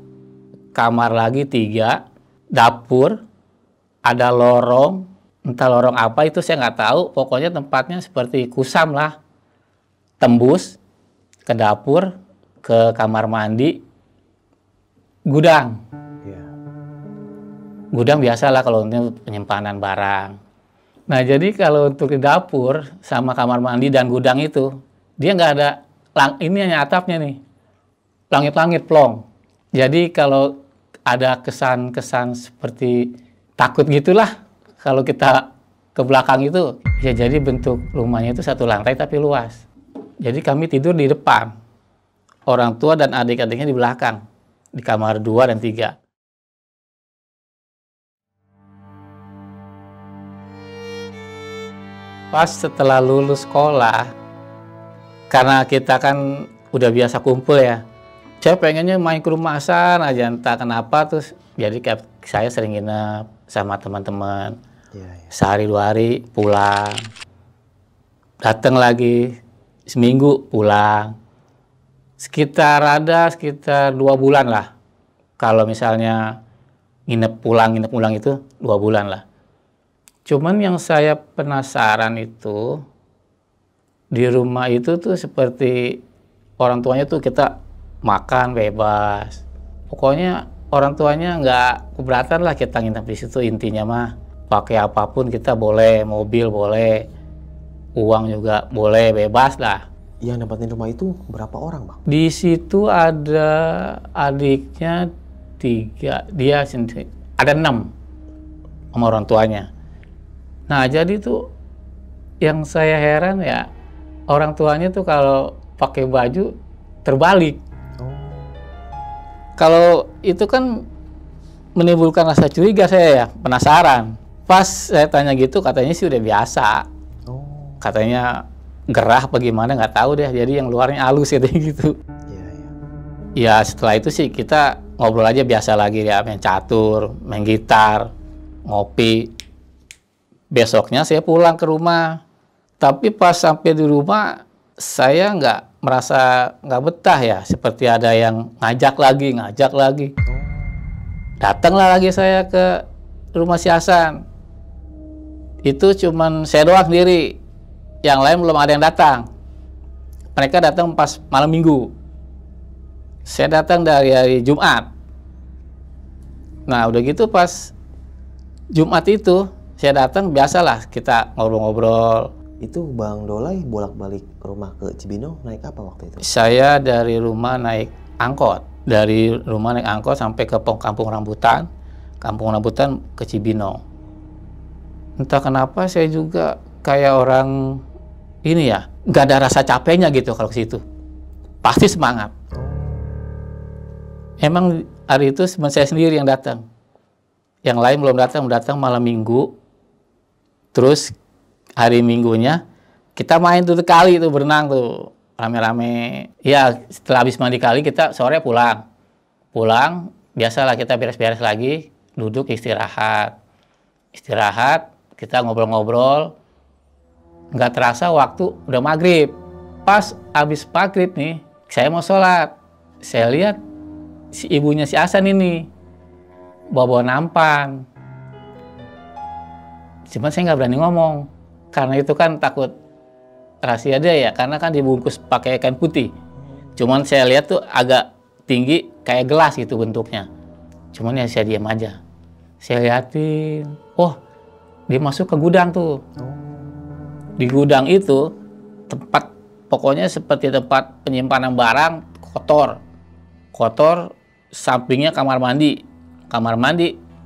kamar lagi 3, dapur, ada lorong, entah lorong apa itu saya nggak tahu. Pokoknya tempatnya seperti kusam lah, tembus ke dapur, ke kamar mandi, gudang. Iya. Gudang biasa lah kalau untuk penyimpanan barang. Nah jadi kalau untuk di dapur sama kamar mandi dan gudang itu, dia nggak ada, ini hanya atapnya nih, langit-langit plong. Jadi kalau ada kesan-kesan seperti takut gitulah kalau kita ke belakang itu, ya jadi bentuk rumahnya itu 1 lantai tapi luas. Jadi kami tidur di depan, orang tua dan adik-adiknya di belakang, di kamar 2 dan 3. Pas setelah lulus sekolah, karena kita kan udah biasa kumpul ya, saya pengennya main ke rumah Hasan aja, entah kenapa terus jadi saya sering nginep sama teman-teman. Iya. Sehari 2 hari pulang, datang lagi seminggu pulang, sekitar 2 bulan lah. Kalau misalnya nginep pulang itu 2 bulan lah. Cuman yang saya penasaran itu di rumah itu tuh seperti orang tuanya tuh kita makan bebas. Pokoknya orang tuanya nggak keberatan lah kita nginep di situ, intinya mah pakai apapun kita boleh, mobil boleh. uang juga boleh bebas lah. Yang nempatin rumah itu berapa orang, Bang? Di situ ada adiknya 3, dia sendiri ada 6 sama orang tuanya. Nah jadi tuh yang saya heran ya, orang tuanya tuh kalau pakai baju terbalik. Kalau itu kan menimbulkan rasa curiga, saya ya penasaran. Pas saya tanya gitu katanya sih udah biasa. Katanya gerah bagaimana nggak tahu deh, jadi yang luarnya halus gitu. Ya setelah itu sih kita ngobrol aja biasa lagi ya, main catur, main gitar, ngopi. Besoknya saya pulang ke rumah. Tapi pas sampai di rumah saya merasa nggak betah ya, seperti ada yang ngajak lagi. Datanglah lagi saya ke rumah si Hasan. Itu cuman saya doang sendiri, yang lain belum ada yang datang. Mereka datang pas malam minggu. Saya datang dari hari Jumat. Nah udah gitu pas Jumat itu saya datang, biasalah kita ngobrol-ngobrol. Itu Bang Dolai bolak-balik ke rumah ke Cibinong naik apa waktu itu? Saya dari rumah naik angkot. Dari rumah naik angkot sampai ke Kampung Rambutan. Kampung Rambutan ke Cibinong. Entah kenapa saya juga kayak orang ini ya, nggak ada rasa capeknya gitu kalau ke situ. Pasti semangat. Emang hari itu cuma saya sendiri yang datang. Yang lain belum datang malam minggu. Terus hari minggunya kita main tuh kali itu, berenang tuh rame-rame. Ya setelah habis mandi kali kita sore pulang. Biasalah kita beres-beres lagi, duduk istirahat, kita ngobrol-ngobrol. Nggak terasa waktu udah maghrib. Pas habis maghrib nih, saya mau sholat. Saya lihat si ibunya si Hasan ini bawa nampan. Cuman saya nggak berani ngomong. Karena itu kan takut rahasia dia ya, karena kan dibungkus pakai kain putih. Cuman saya lihat tuh agak tinggi kayak gelas gitu bentuknya. Cuman ya saya diam aja. Saya liatin, oh dia masuk ke gudang tuh. Di gudang itu tempat pokoknya seperti tempat penyimpanan barang kotor, sampingnya kamar mandi,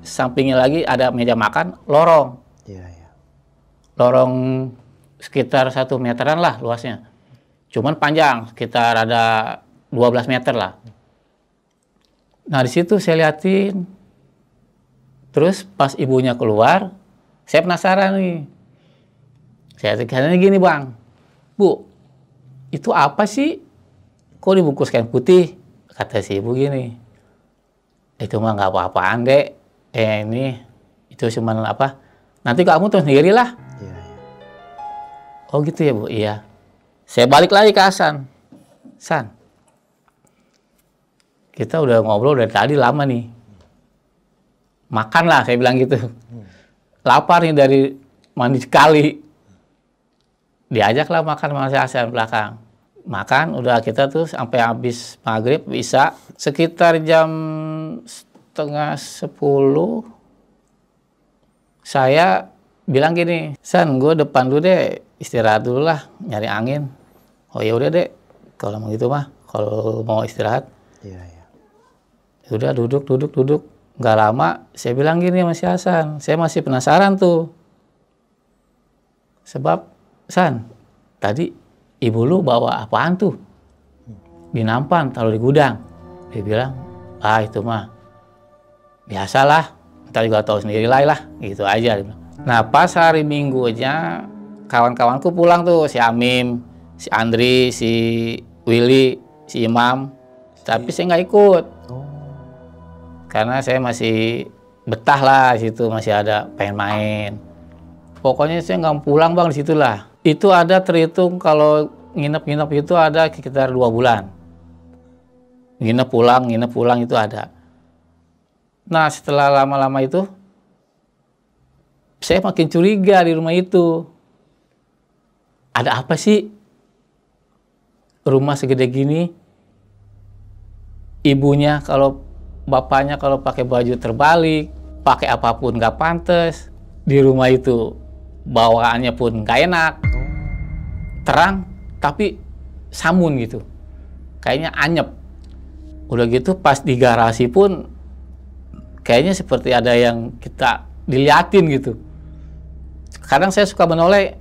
sampingnya lagi ada meja makan, lorong. Lorong sekitar 1 meteran lah luasnya. Cuman panjang, sekitar ada 12 meter lah. Nah di situ saya liatin. Terus pas ibunya keluar, saya penasaran nih. Saya tanya gini, Bang. Bu, itu apa sih? Kok dibungkus kain putih? Kata si ibu gini. Itu mah nggak apa-apaan, Dek. Itu cuman apa? Nanti kamu tuh sendirilah. Oh gitu ya Bu, iya. Saya balik lagi ke Hasan. San, kita udah ngobrol dari tadi lama nih. Makan lah, saya bilang gitu. Lapar nih dari mandi sekali. Diajaklah makan sama si Hasan belakang. Makan, udah kita tuh sampai habis maghrib bisa. Sekitar jam 9:30, saya bilang gini, San, gue depan dulu deh, istirahat dulu lah, nyari angin. Oh ya udah deh, kalau mau gitu mah, kalau mau istirahat. Udah duduk. Nggak lama, saya bilang gini sama si Hasan, saya masih penasaran tuh. Sebab, San, tadi ibu lu bawa apaan tuh? Di nampan, taruh di gudang. Dia bilang, itu mah biasalah, ntar juga tahu sendiri lah, gitu aja. Dia bilang. Nah pas hari Minggunya kawan-kawanku pulang tuh, si Amim, si Andri, si Willy, si Imam. Tapi saya nggak ikut. Karena saya masih betah lah di situ, masih ada pengen main. Pokoknya saya nggak pulang Bang di situlah. Itu ada terhitung kalau nginep-nginep itu ada sekitar 2 bulan. Nginep pulang itu ada. Nah setelah lama-lama itu, saya makin curiga di rumah itu. Ada apa sih? Rumah segede gini, ibunya bapaknya kalau pakai baju terbalik, pakai apapun nggak pantas. Di rumah itu bawaannya pun nggak enak. terang tapi samun gitu, kayaknya anyep. Udah gitu pas di garasi pun kayaknya seperti ada yang kita diliatin gitu. Kadang saya suka menoleh,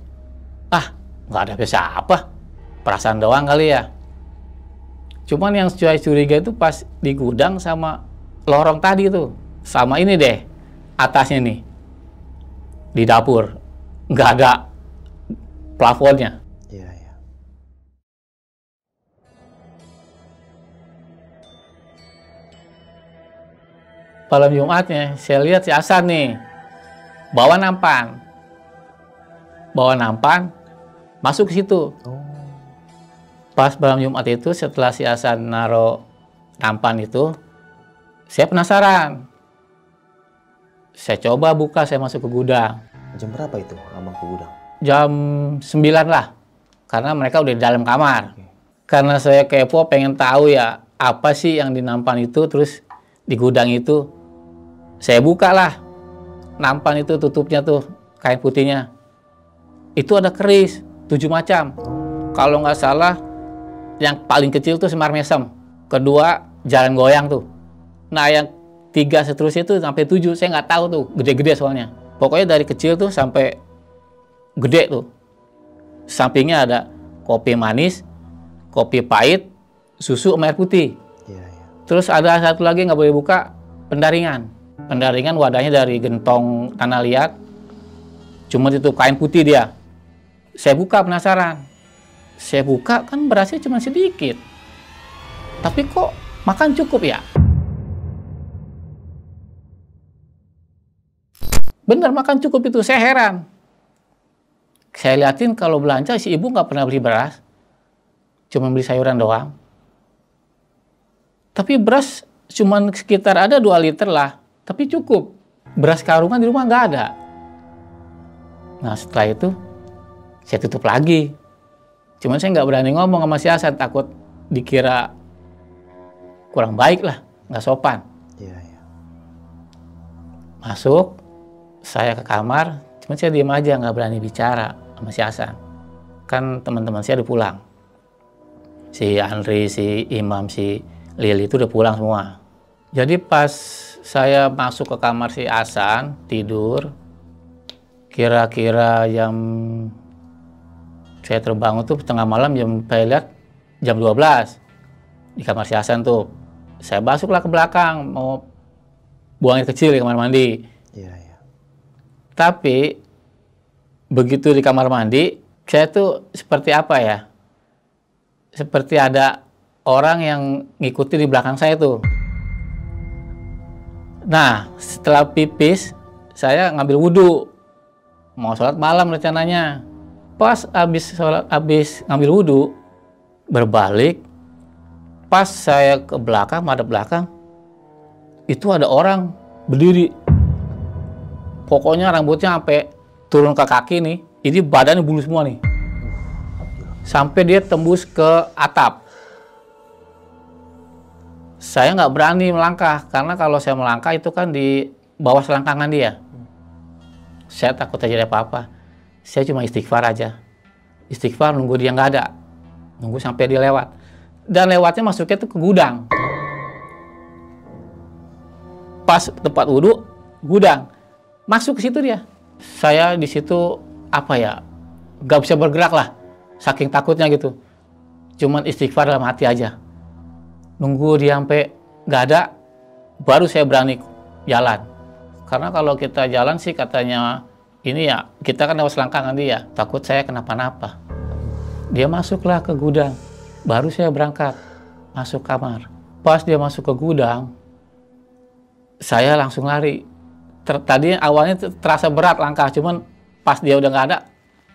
nggak ada siapa, perasaan doang kali ya. Cuman yang saya curiga itu pas di gudang sama lorong tadi tuh, sama ini deh atasnya nih di dapur, nggak ada plafonnya. Iya, iya. Malam Jumatnya saya lihat si Hasan nih bawa nampan, masuk ke situ. Pas malam Jumat itu setelah si Hasan naro nampan itu, saya penasaran. Saya coba buka, saya masuk ke gudang. Jam berapa itu abang ke gudang? Jam 9 lah, karena mereka udah di dalam kamar. Karena saya kepo, pengen tahu ya apa sih yang di nampan itu, terus di gudang itu. Saya buka lah nampan itu, tutupnya tuh kain putihnya. Itu ada keris 7 macam. Kalau nggak salah yang paling kecil tuh semar mesem, kedua jalan goyang tuh. Nah yang 3 seterusnya tuh sampai 7 saya nggak tahu tuh, gede-gede soalnya. Pokoknya dari kecil tuh sampai gede tuh. Sampingnya ada kopi manis, kopi pahit, susu sama air putih. Iya, iya. Terus ada satu lagi nggak boleh buka, pendaringan. Pendaringan wadahnya dari gentong tanah liat, cuma itu kain putih dia. Saya buka penasaran. Saya buka kan berasnya cuma sedikit. Tapi kok makan cukup ya? Bener makan cukup itu, saya heran. Saya liatin kalau belanja si ibu nggak pernah beli beras. Cuma beli sayuran doang. Tapi beras cuma sekitar ada 2 liter lah. Tapi cukup. Beras karungan di rumah nggak ada. Nah setelah itu saya tutup lagi. Cuman saya nggak berani ngomong sama si Hasan, takut dikira kurang baik lah, nggak sopan. Iya, iya. Masuk, saya ke kamar, cuman saya diam aja, nggak berani bicara sama si Hasan. Kan teman-teman saya udah pulang. Si Andri, si Imam, si Lili itu udah pulang semua. Jadi pas saya masuk ke kamar si Hasan, tidur, kira-kira saya terbangun tuh tengah malam saya lihat jam 12 di kamar si Hasan tuh. Saya masuklah ke belakang mau buang air kecil di kamar mandi. Iya, iya. Tapi begitu di kamar mandi, saya tuh seperti apa ya? Seperti ada orang yang ngikuti di belakang saya tuh. Nah, setelah pipis, saya ngambil wudhu. Mau sholat malam rencananya. Pas habis ngambil wudhu, berbalik, pas saya ke belakang, madep belakang, itu ada orang berdiri. Pokoknya rambutnya sampai turun ke kaki nih, ini badannya bulu semua nih. Sampai dia tembus ke atap. Saya nggak berani melangkah, karena kalau saya melangkah itu kan di bawah selangkangan dia. Saya takut terjadi apa-apa. Saya cuma istighfar aja. Istighfar nunggu dia nggak ada. Nunggu sampai dia lewat. Dan lewatnya masuknya tuh ke gudang. Pas tempat wudhu, gudang. Masuk ke situ dia. Saya di situ apa ya? Nggak bisa bergerak lah. Saking takutnya gitu. Cuman istighfar dalam hati aja. Nunggu dia sampai nggak ada, baru saya berani jalan. Karena kalau kita jalan sih katanya ini ya, kita kan lewat selangkangan dia, takut saya kenapa-napa. Dia masuklah ke gudang, baru saya berangkat masuk kamar. Pas dia masuk ke gudang, saya langsung lari. Tadi awalnya terasa berat langkah, cuman pas dia udah nggak ada,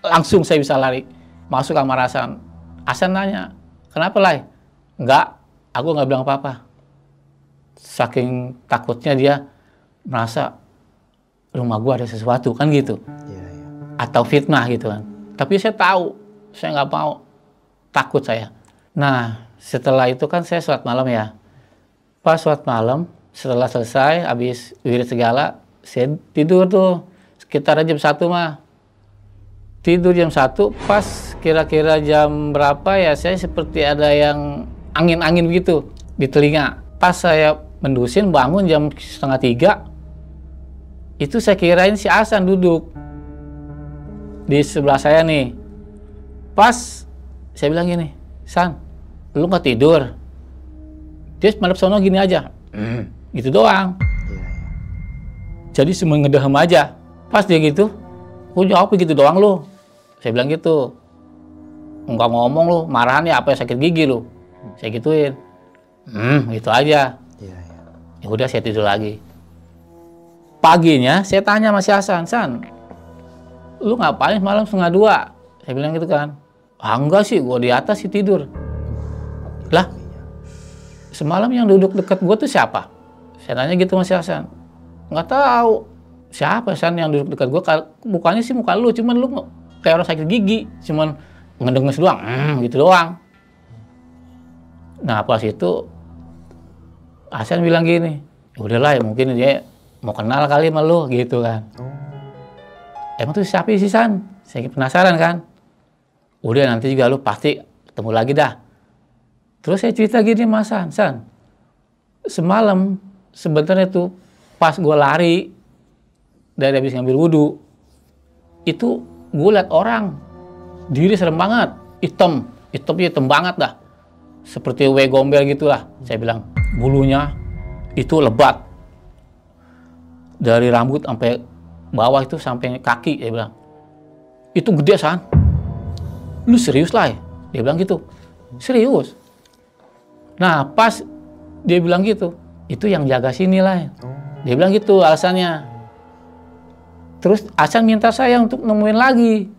langsung saya bisa lari. Masuk kamar Hasan. Hasan nanya, kenapa Lai? Enggak, aku nggak bilang apa-apa. Saking takutnya dia merasa rumah gua ada sesuatu, kan gitu. Iya, iya. Atau fitnah gitu kan. Tapi saya tahu, saya nggak mau, takut saya. Nah, setelah itu kan saya sholat malam ya. Pas sholat malam, setelah selesai, habis wirid segala, saya tidur tuh, sekitar jam 1 mah. Tidur jam 1, pas kira-kira jam berapa ya, saya seperti ada yang angin-angin begitu di telinga. Pas saya mendusin bangun jam 2:30, itu saya kirain si Hasan duduk di sebelah saya nih. Pas saya bilang gini, "San, lu nggak tidur?" Dia madep sono gini aja, gitu doang. Jadi cuma ngedehem aja. Pas dia gitu, "Lu jawab gitu doang lu." Saya bilang gitu. "Enggak ngomong lu, marahan ya apa sakit gigi lu?" Saya gituin. Gitu aja. Ya udah saya tidur lagi. Paginya saya tanya sama si Hasan, "San, lu ngapain malam 1:30?" Saya bilang gitu kan. Enggak sih, gua di atas sih tidur." Lah, semalam yang duduk dekat gua tuh siapa? Saya nanya gitu sama si Hasan. "Nggak tahu. Siapa San yang duduk dekat gua? Mukanya sih muka lu, cuman lu kayak orang sakit gigi, cuman ngedenges doang, gitu doang." Nah pas itu Hasan bilang gini, "Ya udahlah ya mungkin dia mau kenal kali sama lu," gitu kan. "Emang tuh siapa sih San?" Saya penasaran kan. "Udah nanti juga lu pasti ketemu lagi dah." Terus saya cerita gini Mas San, semalam sebenarnya tuh pas gue lari dari habis ngambil wudhu, itu gue liat orang, diri serem banget, hitam banget dah, seperti W gombel gitulah. Saya bilang bulunya itu lebat dari rambut sampai bawah itu sampai kaki. Dia bilang itu gede San. "Lu serius lah ya?" Dia bilang gitu. Serius. Nah pas dia bilang gitu, itu yang jaga sini lah. Dia bilang gitu alasannya. Terus Hasan minta saya untuk nemuin lagi.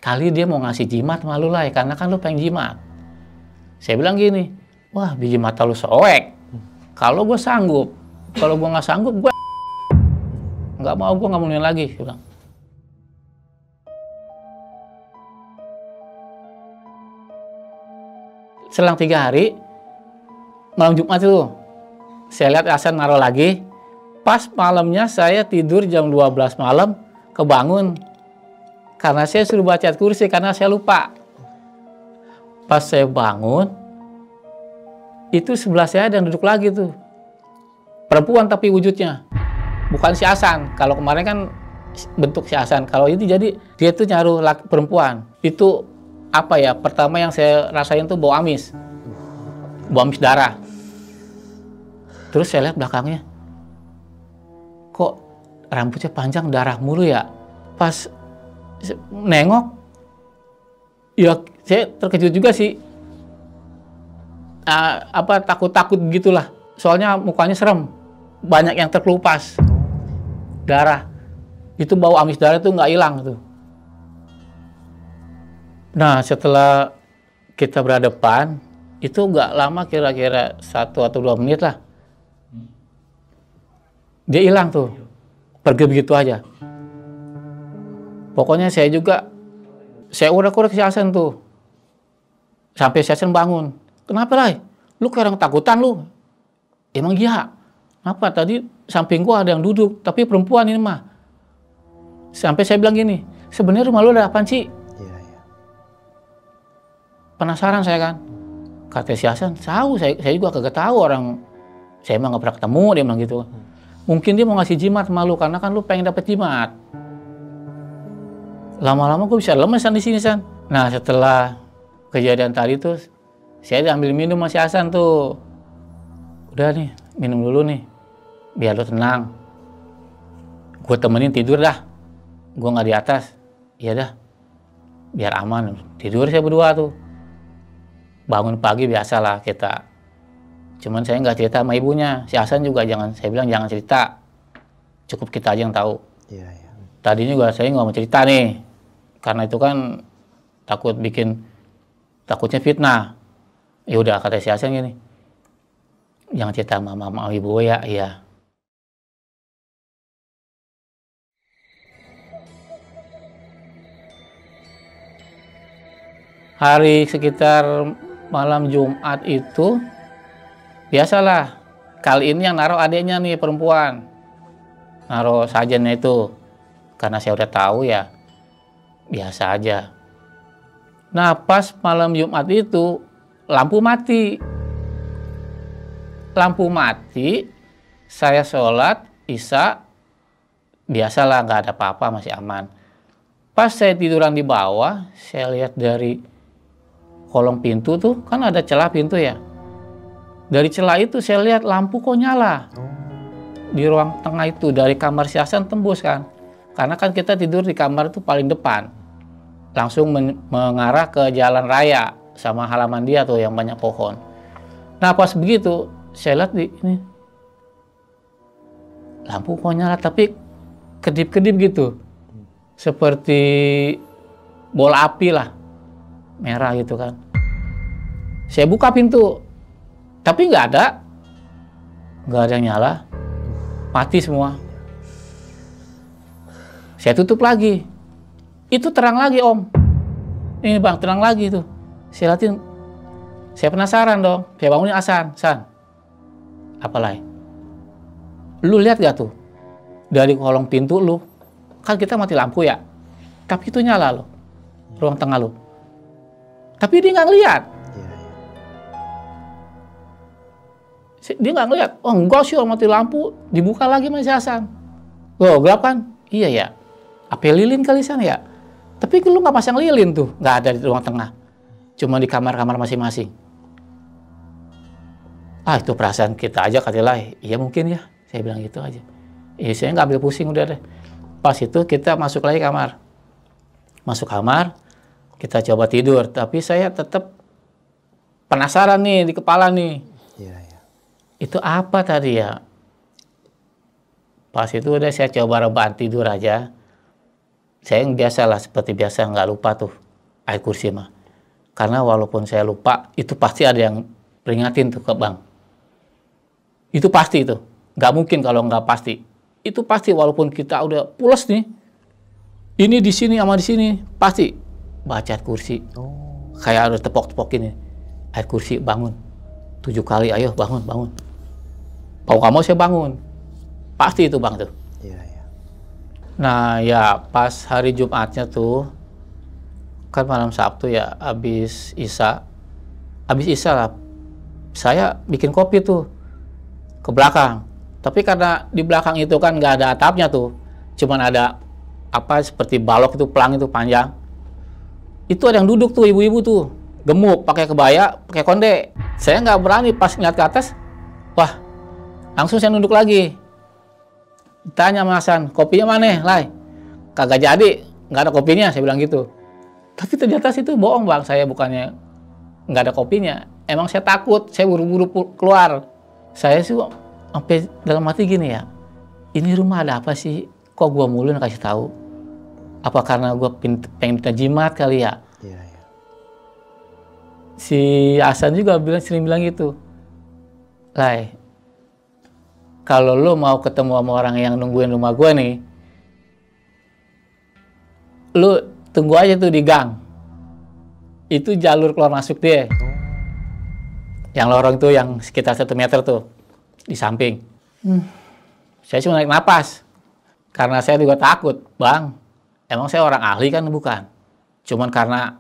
Kali dia mau ngasih jimat sama lu lah ya, karena kan lu pengen jimat. Saya bilang gini, "Wah biji mata lu soek. Kalau gue sanggup, kalau gue nggak sanggup, gue nggak mau, gue nggak mau nemuin lagi." Dia bilang. Selang 3 hari, malam Jumat itu, saya lihat Hasan naruh lagi. Pas malamnya saya tidur jam 12 malam, kebangun. Karena saya suruh baca ayat kursi, karena saya lupa. Pas saya bangun, itu sebelah saya ada yang duduk lagi tuh. Perempuan tapi wujudnya. Bukan si Hasan. Kalau kemarin kan bentuk si Hasan. Kalau ini jadi, dia tuh nyaruh perempuan. Itu apa ya, pertama yang saya rasain tuh bau amis darah. Terus saya lihat belakangnya, kok rambutnya panjang darah mulu ya. Pas nengok, ya saya terkejut juga sih, takut-takut gitulah, soalnya mukanya serem, banyak yang terkelupas darah. Itu bau amis darah tuh nggak hilang tuh. Nah setelah kita berhadapan, itu nggak lama, kira-kira 1 atau 2 menit lah, dia hilang tuh, pergi begitu aja. Pokoknya saya urak-urak si Hasan tuh, sampai si Hasan bangun. "Kenapa lah? Lu kayak orang takutan lu." "Emang iya? Kenapa? Tadi samping gua ada yang duduk, tapi perempuan ini mah." Sampai saya bilang gini, "Sebenarnya rumah lu ada apaan sih?" Penasaran saya kan. Kata si Hasan, "Tahu, saya juga kagak tahu, orang saya emang nggak pernah ketemu." Dia bilang gitu. "Mungkin dia mau ngasih jimat sama lu, karena kan lu pengen dapet jimat." Lama-lama gue bisa lemes di sini San. Nah setelah kejadian tadi tuh, saya ambil minum sama si Hasan tuh. "Udah nih, minum dulu nih, biar lu tenang. Gue temenin tidur dah. Gue nggak di atas." "Iya dah, biar aman." Tidur saya berdua tuh. Bangun pagi biasalah kita. Cuman saya nggak cerita sama ibunya. Si Hasan juga saya bilang jangan cerita. Cukup kita aja yang tahu. Tadinya juga saya nggak mau cerita nih, karena itu kan takutnya fitnah. Ya udah kata si Hasan gini, "Jangan cerita sama mama ibu ya." Iya. Hari sekitar malam Jumat itu, biasalah, kali ini yang naruh adiknya nih, perempuan. Naruh sajennya itu. Karena saya udah tahu ya, biasa aja. Nah, pas malam Jumat itu lampu mati. Lampu mati, saya sholat Isya, biasalah nggak ada apa-apa, masih aman. Pas saya tiduran di bawah, saya lihat dari kolong pintu tuh, kan ada celah pintu ya. Dari celah itu saya lihat lampu kok nyala. Di ruang tengah itu, dari kamar si Hasan tembus kan. Karena kan kita tidur di kamar itu paling depan. Langsung mengarah ke jalan raya sama halaman dia tuh yang banyak pohon. Nah pas begitu saya lihat ini lampu kok nyala tapi kedip-kedip gitu, seperti bola api lah, merah gitu kan. Saya buka pintu tapi nggak ada yang nyala, mati semua. Saya tutup lagi. Itu terang lagi om. Ini bang, terang lagi tuh. Saya liatin. Saya penasaran dong. Saya bangunin Hasan. San, apalagi? Lu lihat gak tuh? Dari kolong pintu lu. Kan kita mati lampu ya. Tapi itu nyala loh. Ruang tengah lu. Tapi dia nggak ngeliat. Dia nggak ngeliat. Oh enggak sih, mati lampu. Dibuka lagi sama si Hasan. Loh gelap kan? Iya ya. Apa lilin kali sana ya? Tapi lu nggak pasang lilin tuh, nggak ada di ruang tengah, cuma di kamar-kamar masing-masing. Ah itu perasaan kita aja katilah, iya mungkin ya, saya bilang gitu aja. Saya nggak ambil pusing udah deh. Pas itu kita masuk lagi kamar, kita coba tidur, tapi saya tetap penasaran nih di kepala nih. Itu apa tadi ya? Pas itu udah saya coba rebahan tidur aja. Saya yang biasa lah, seperti biasa, nggak lupa tuh ayat kursi mah. Karena walaupun saya lupa, itu pasti ada yang peringatin tuh ke bang. Itu pasti itu, nggak mungkin kalau nggak pasti. Itu pasti walaupun kita udah pulas nih, ini di sini sama di sini, pasti baca ayat kursi. Kayak ada tepok-tepok ini, ayat kursi bangun 7 kali, ayo bangun. Mau nggak mau saya bangun, pasti itu bang tuh. Nah ya pas hari Jumatnya tuh kan malam Sabtu ya, habis Isya lah saya bikin kopi tuh ke belakang. Tapi karena di belakang itu kan nggak ada atapnya tuh, cuman ada apa seperti balok itu, pelang itu panjang. Itu ada yang duduk tuh, ibu-ibu tuh gemuk, pakai kebaya, pakai konde. Saya nggak berani pas ngeliat ke atas, wah langsung saya nunduk lagi. Tanya sama Hasan, kopinya mana? Lai, kagak jadi, nggak ada kopinya, saya bilang gitu. Tapi ternyata itu bohong bang, saya bukannya nggak ada kopinya. Emang saya takut, saya buru-buru keluar. Saya sih sampai dalam hati gini ya, ini rumah ada apa sih? Kok gua mulu yang kasih tahu? Apa karena gua pengen minta jimat kali ya? Si Hasan juga sering bilang gitu. Lai, kalau lo mau ketemu sama orang yang nungguin rumah gue nih, lo tunggu aja tuh di gang. Itu jalur keluar masuk dia. Yang lorong tuh yang sekitar 1 meter tuh, di samping. Saya cuma naik napas. Karena saya juga takut, bang. Emang saya orang ahli kan? Bukan. Cuman karena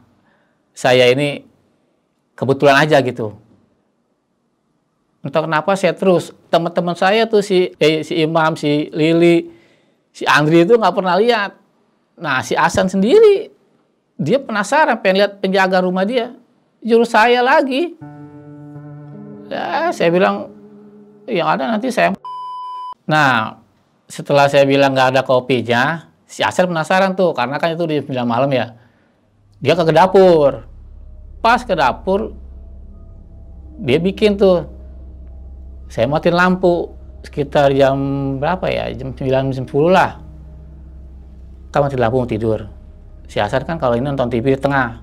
saya ini kebetulan aja gitu. Entah kenapa saya terus, teman-teman saya tuh si Imam, si Lili, si Andri itu nggak pernah lihat. Nah si Hasan sendiri, dia penasaran pengen lihat penjaga rumah dia, jurus saya lagi. Ya saya bilang, yang ada nanti saya. Nah setelah saya bilang nggak ada kopinya, si Hasan penasaran tuh, karena kan itu di 9 malam ya. Dia ke dapur, pas ke dapur, dia bikin tuh. Saya matiin lampu sekitar jam berapa ya? Jam 9, jam 10 lah. Kan mati lampu mau tidur. Si Hasan kan kalau ini nonton TV di tengah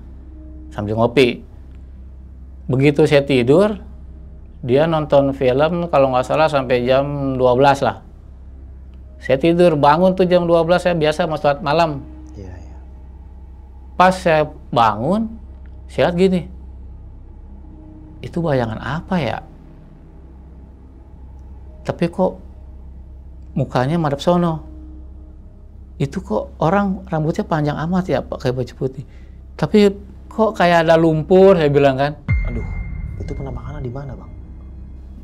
sambil ngopi. Begitu saya tidur, dia nonton film kalau nggak salah sampai jam 12 lah. Saya tidur, bangun tuh jam 12, saya biasa mau sholat malam. Pas saya bangun, saya lihat gini. Itu bayangan apa ya? Tapi kok mukanya madep sono. Itu kok orang rambutnya panjang amat ya pakai baju putih. Tapi kok kayak ada lumpur, saya bilang kan. Aduh, itu penampakannya di mana, Bang?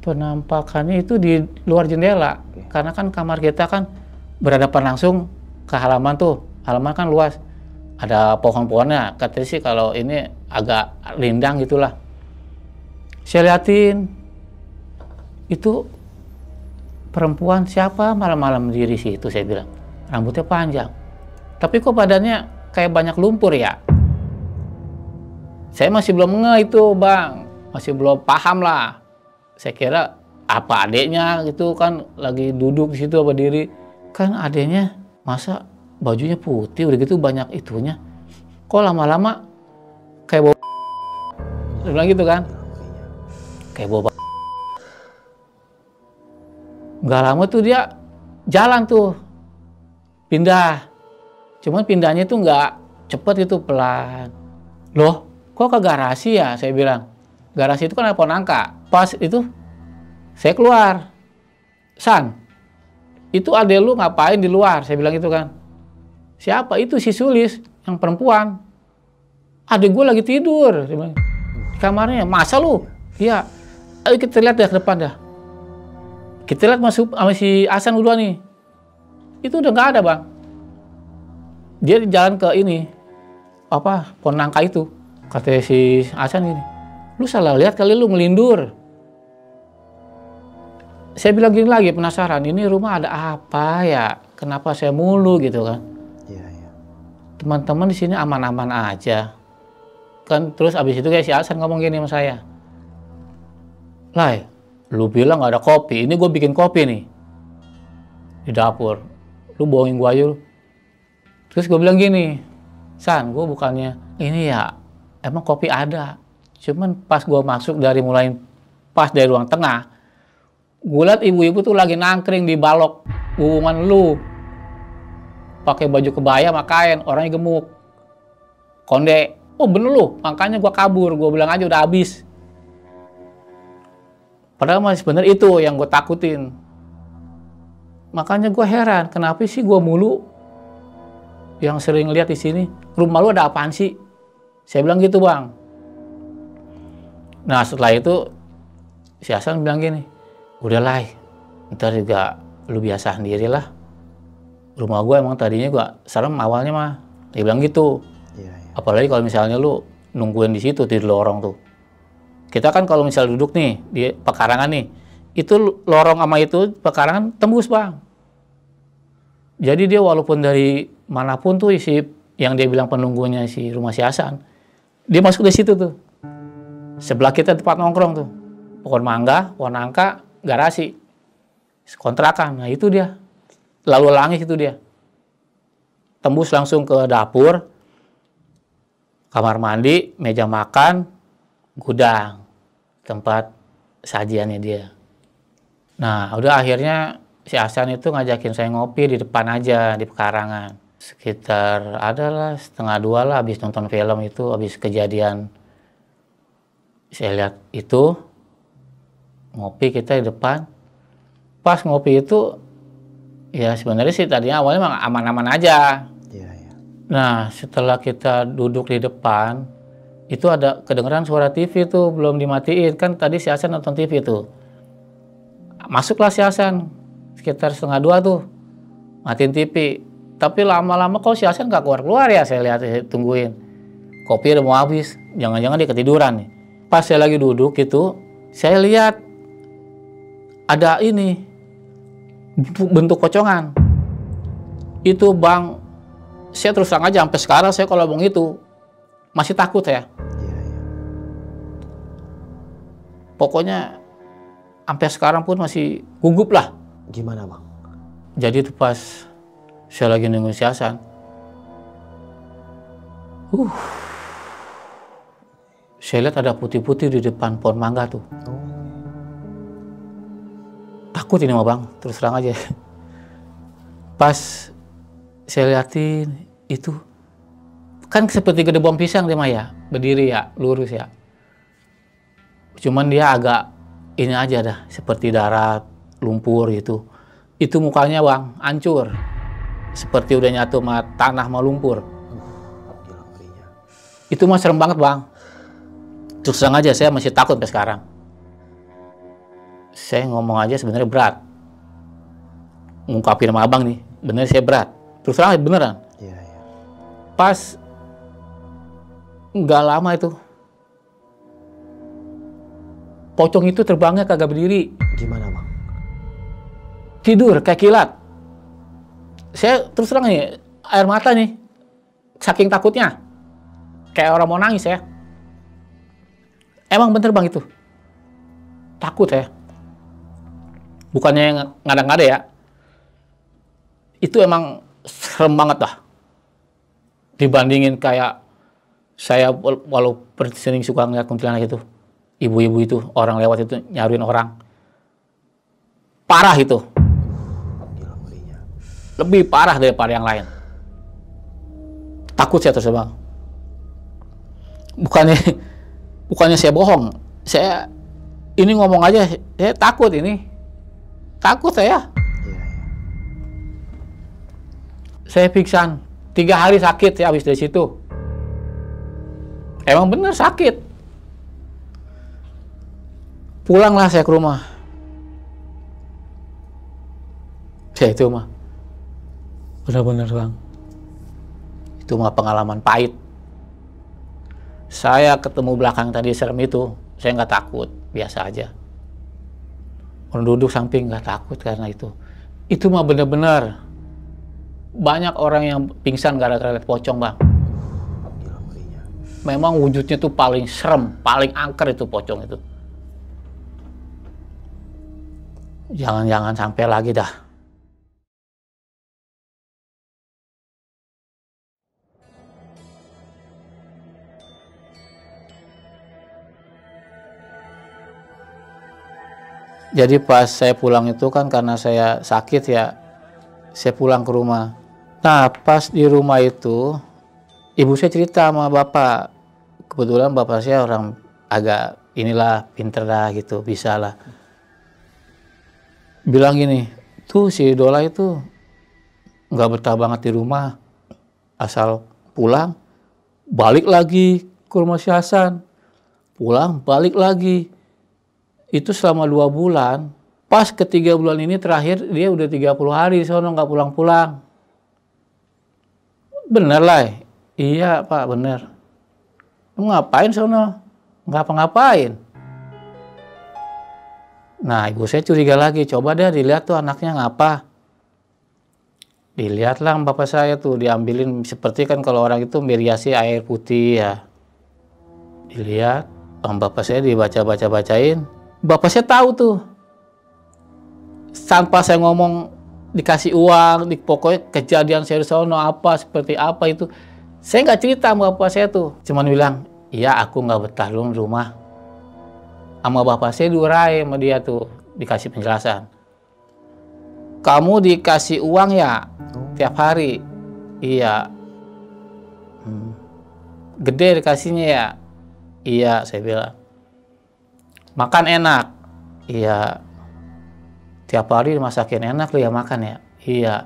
Penampakannya itu di luar jendela. Karena kan kamar kita kan berhadapan langsung ke halaman tuh. Halaman kan luas. Ada pohon-pohonnya. Katanya sih kalau ini agak rindang gitulah. Saya liatin, itu perempuan siapa malam-malam diri situ, saya bilang. Rambutnya panjang. Tapi kok badannya kayak banyak lumpur ya? Saya masih belum ngeh itu, Bang. Masih belum paham lah. Saya kira apa adeknya gitu kan lagi duduk di situ apa diri. Kan adeknya masa bajunya putih udah gitu banyak itunya. Kok lama-lama kayak bau. Dia bilang gitu kan. Kayak bau. Nggak lama tuh dia jalan tuh. Pindah. Cuman pindahnya tuh nggak cepet gitu, pelan. Loh, kok ke garasi ya? Saya bilang. Garasi itu kan ada pohon nangka. Pas itu saya keluar. San, itu adek lu ngapain di luar? Saya bilang gitu kan. Siapa? Itu si Sulis, yang perempuan. Adek gue lagi tidur. Dia bilang, di kamarnya. Masa lu? Iya. Ayo kita lihat deh ke depan dah. Kita lihat masuk sama si Hasan berdua nih. Itu udah nggak ada, Bang. Dia jalan ke ini. Apa? Pohon nangka itu. Kata si Hasan gini. Lu salah lihat kali, lu ngelindur. Saya bilang gini lagi, penasaran, ini rumah ada apa ya? Kenapa saya mulu gitu kan? Iya, iya. Teman-teman di sini aman-aman aja. Kan terus abis itu kayak si Hasan ngomong gini sama saya. Lai, lu bilang gak ada kopi, ini gue bikin kopi nih. Di dapur. Lu bohongin gue aja lu. Terus gue bilang gini, San, gue bukannya, ini ya, emang kopi ada. Cuman pas gue masuk dari mulai pas dari ruang tengah, gue liat ibu-ibu tuh lagi nangkring di balok hubungan lu. Pakai baju kebaya sama kain, orangnya gemuk. Konde. Oh bener lu, makanya gue kabur. Gue bilang aja udah habis. Padahal masih bener itu yang gue takutin. Makanya gue heran, kenapa sih gue mulu yang sering lihat di sini, rumah lu ada apaan sih? Saya bilang gitu, Bang. Nah setelah itu si Hasan bilang gini, udah Lai, ntar juga lu biasa sendirilah. Rumah gue emang tadinya gue serem awalnya mah. Dia bilang gitu. Iya, iya. Apalagi kalau misalnya lu nungguin di situ di lorong tuh. Kita kan kalau misalnya duduk nih di pekarangan nih, itu lorong sama itu pekarangan tembus, Bang. Jadi dia walaupun dari manapun tuh isi yang dia bilang penunggunya si rumah si Hasan, dia masuk di situ tuh. Sebelah kita tempat nongkrong tuh. Pohon mangga, pohon nangka, garasi. Kontrakan. Nah itu dia. Lalu langis itu dia. Tembus langsung ke dapur, kamar mandi, meja makan, gudang. Tempat sajiannya dia. Nah udah akhirnya si Hasan itu ngajakin saya ngopi di depan aja, di pekarangan. Sekitar adalah 1:30 lah habis nonton film itu, habis kejadian. Saya lihat itu, ngopi kita di depan. Pas ngopi itu, ya sebenarnya sih tadinya awalnya memang aman-aman aja. Iya, iya. Nah setelah kita duduk di depan, itu ada kedengeran suara TV tuh, belum dimatiin. Kan tadi si Hasan nonton TV tuh. Masuklah si Hasan, sekitar 1:30 tuh, matiin TV. Tapi lama-lama kok si Hasan gak keluar-keluar ya, saya lihat, saya tungguin. Kopi udah mau habis, jangan-jangan dia ketiduran nih. Pas saya lagi duduk gitu, saya lihat ada ini, bentuk pocongan. Itu, Bang, saya terus terang aja, sampai sekarang saya kalau ngomong itu, masih takut ya. Iya, iya. Pokoknya, sampai sekarang pun masih gugup lah. Gimana, Bang? Jadi itu pas saya lagi nunggu si Hasan, saya lihat ada putih-putih di depan pohon mangga tuh. Oh. Takut ini mah, Bang, terus terang aja. Pas saya liatin itu, kan seperti gede bom pisang dia mah ya, berdiri ya, lurus ya. Cuman dia agak ini aja dah, seperti darat, lumpur gitu. Itu mukanya, Bang, hancur. Seperti udah nyatu sama tanah sama lumpur. Gila ngerinya. Itu mah serem banget bang. Terus terang aja saya masih takut sampai sekarang. Saya ngomong aja sebenarnya berat. Ngungkapin sama abang nih, bener saya berat. Terus terang beneran. Iya, iya. Pas nggak lama itu, pocong itu terbangnya kagak berdiri. Gimana bang? Tidur kayak kilat. Saya terus terang nih, air mata nih. Saking takutnya. Kayak orang mau nangis ya. Emang bener bang itu. Takut ya. Bukannya ngada-ngada ya. Itu emang serem banget lah. Dibandingin kayak saya walau sering suka ngeliat kuntilanak itu. Ibu-ibu itu, orang lewat itu nyariin orang. Parah itu. Lebih parah daripada yang lain. Takut saya terus bang. Bukannya saya bohong. Saya ini ngomong aja, saya takut ini. Takut saya. Saya pingsan. 3 hari sakit saya habis dari situ. Emang bener sakit. Pulanglah saya ke rumah. Ya itu mah. Benar-benar bang. Itu mah pengalaman pahit. Saya ketemu belakang tadi serem itu, saya nggak takut, biasa aja. Orang duduk samping nggak takut karena itu. Itu mah benar-benar. Banyak orang yang pingsan gara-gara lihat pocong bang. Memang wujudnya tuh paling serem, paling angker itu pocong itu. Jangan-jangan sampai lagi dah. Jadi pas saya pulang itu kan karena saya sakit ya, saya pulang ke rumah. Nah pas di rumah itu, ibu saya cerita sama bapak. Kebetulan bapak saya orang agak inilah pinter lah gitu, bisa lah. Bilang gini, tuh si Dola itu nggak betah banget di rumah. Asal pulang, balik lagi ke rumah si Hasan. Pulang, balik lagi. Itu selama 2 bulan. Pas ke 3 bulan ini terakhir, dia udah 30 hari di sono nggak pulang-pulang. Bener lah. Iya pak, bener. Lu ngapain sono? Nggak apa-ngapain. Nah ibu saya curiga lagi. Coba deh dilihat tuh anaknya ngapa. Dilihatlah bapak saya tuh, diambilin seperti kan kalau orang itu meriasi air putih ya. Dilihat, bapak saya dibaca-bacain. Bapak saya tahu tuh. Tanpa saya ngomong dikasih uang, pokoknya kejadian saya di sono apa, seperti apa itu. Saya nggak cerita sama bapak saya tuh. Cuman bilang, iya aku nggak betah dulu di rumah. Sama bapak saya diurai sama dia tuh, dikasih penjelasan. Kamu dikasih uang ya tiap hari? Iya. Gede dikasihnya ya? Iya, saya bilang. Makan enak? Iya. Tiap hari dimasakin enak lu ya makan ya? Iya.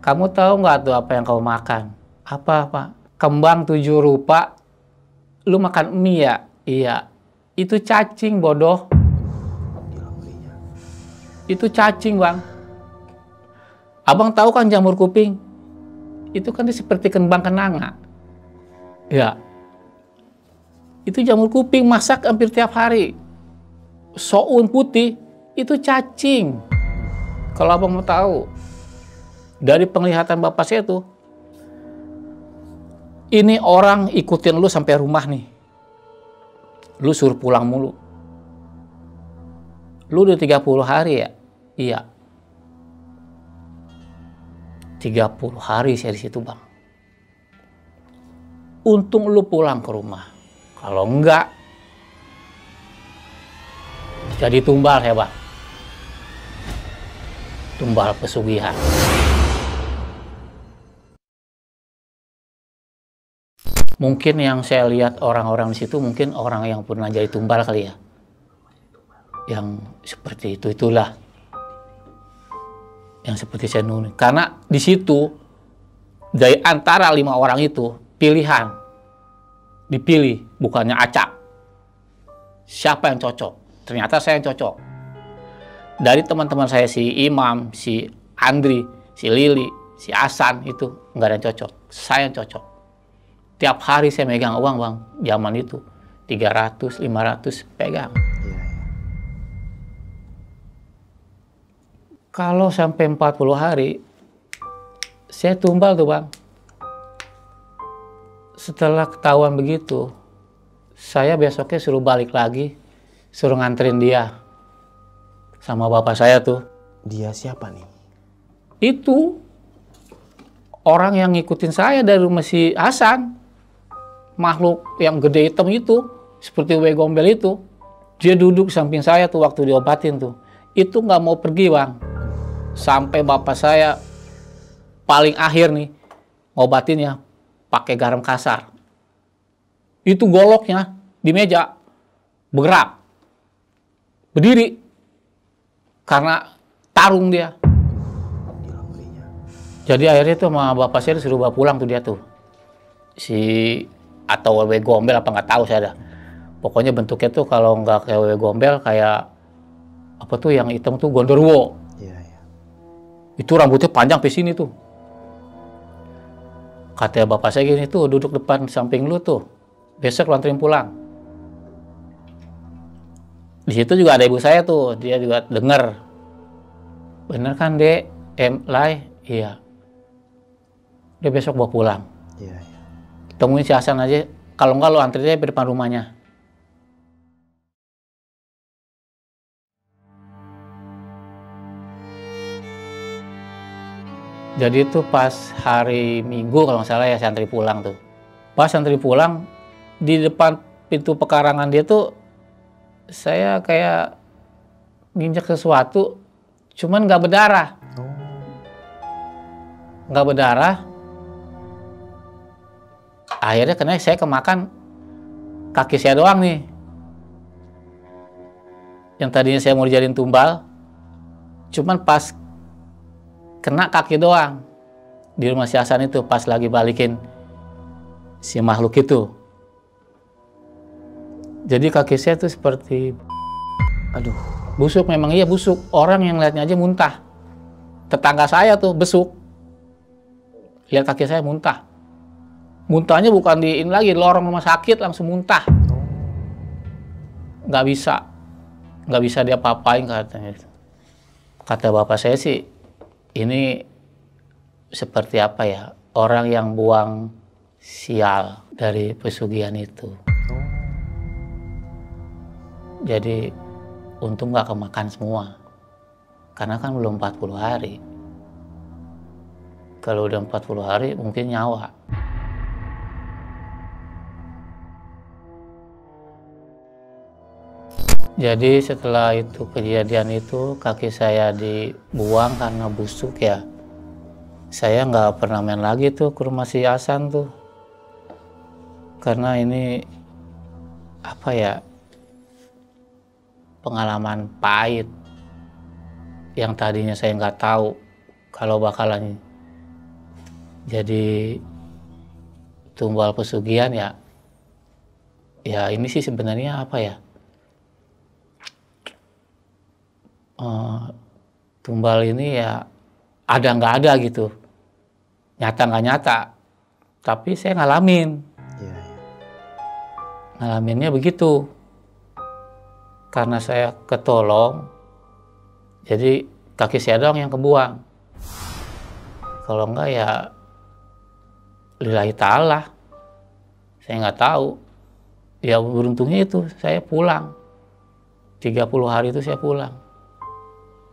Kamu tahu nggak tuh apa yang kamu makan? Apa, Pak? Kembang 7 rupa. Lu makan mie ya? Iya. Itu cacing, bodoh. Itu cacing, Bang. Abang tahu kan jamur kuping? Itu kan seperti kembang kenanga. Ya. Itu jamur kuping masak hampir tiap hari. Soun putih, itu cacing. Kalau abang mau tahu. Dari penglihatan bapak saya tuh, ini orang ikutin lu sampai rumah nih. Lu suruh pulang mulu. Lu udah 30 hari ya? Iya. 30 hari saya di situ, Bang. Untung lu pulang ke rumah. Kalau enggak, jadi tumbal ya, Bang. Tumbal pesugihan. Mungkin yang saya lihat orang-orang di situ mungkin orang yang pernah jadi tumbal kali ya. Yang seperti itulah. Yang seperti saya nulis. Karena di situ dari antara 5 orang itu pilihan dipilih, bukannya acak. Siapa yang cocok? Ternyata saya yang cocok. Dari teman-teman saya, si Imam, si Andri, si Lili, si Hasan, itu nggak ada yang cocok. Saya yang cocok. Tiap hari saya megang uang, Bang. Zaman itu 300, 500 pegang. Kalau sampai 40 hari, saya tumbal tuh, Bang. Setelah ketahuan begitu, saya besoknya suruh balik lagi, suruh nganterin dia sama bapak saya tuh. Dia siapa nih? Itu orang yang ngikutin saya dari rumah si Hasan. Makhluk yang gede hitam itu, seperti W Gombel itu. Dia duduk samping saya tuh waktu diobatin tuh. Itu nggak mau pergi, Bang. Sampai bapak saya paling akhir nih, ngobatinnya pakai garam kasar. Itu goloknya di meja, bergerak, berdiri, karena tarung dia. Jadi akhirnya tuh sama bapak saya disuruh bawa pulang tuh dia tuh. Atau W Gombel apa nggak tahu saya dah. Pokoknya bentuknya tuh kalau nggak kayak W Gombel kayak apa tuh yang hitam tuh Gondorwo. Iya. Itu rambutnya panjang ke sini tuh. Kata bapak saya gini tuh, duduk depan samping lu tuh. Besok lu anterin pulang. Di situ juga ada ibu saya tuh, dia juga denger. Bener kan, Dek? Lai? Iya. Dia besok bawa pulang. Iya. Temuin si Hasan aja, kalau enggak lo antri dia di depan rumahnya. Jadi itu pas hari Minggu kalau nggak salah ya, saya antri pulang tuh. Pas antri pulang, di depan pintu pekarangan dia tuh, saya kayak nginjek sesuatu, cuman nggak berdarah. Nggak berdarah. Akhirnya kena saya kemakan kaki saya doang nih. Yang tadinya saya mau dijadiin tumbal, cuman pas kena kaki doang. Di rumah si Hasan itu, pas lagi balikin si makhluk itu. Jadi kaki saya tuh seperti, aduh, busuk, memang iya busuk. Orang yang lihatnya aja muntah. Tetangga saya tuh besuk. Lihat kaki saya muntah. Muntahnya bukan di ini lagi, lorong rumah sakit langsung muntah. Nggak bisa dia apa-apain katanya. Kata bapak saya sih, ini seperti apa ya, orang yang buang sial dari pesugihan itu. Jadi untung nggak kemakan semua, karena kan belum 40 hari. Kalau udah 40 hari mungkin nyawa. Jadi setelah itu kejadian itu, kaki saya dibuang karena busuk ya. Saya nggak pernah main lagi tuh ke rumah si Hasan tuh. Karena ini apa ya, pengalaman pahit yang tadinya saya nggak tahu kalau bakalan jadi tumbal pesugihan ya. Ya ini sih sebenarnya apa ya, tumbal ini ya ada nggak ada gitu, nyata nggak nyata, tapi saya ngalamin. Ngalaminnya begitu, karena saya ketolong, jadi kaki saya doang yang kebuang. Kalau enggak ya lillahi ta'ala, saya nggak tahu. Ya beruntungnya itu saya pulang, 30 hari itu saya pulang.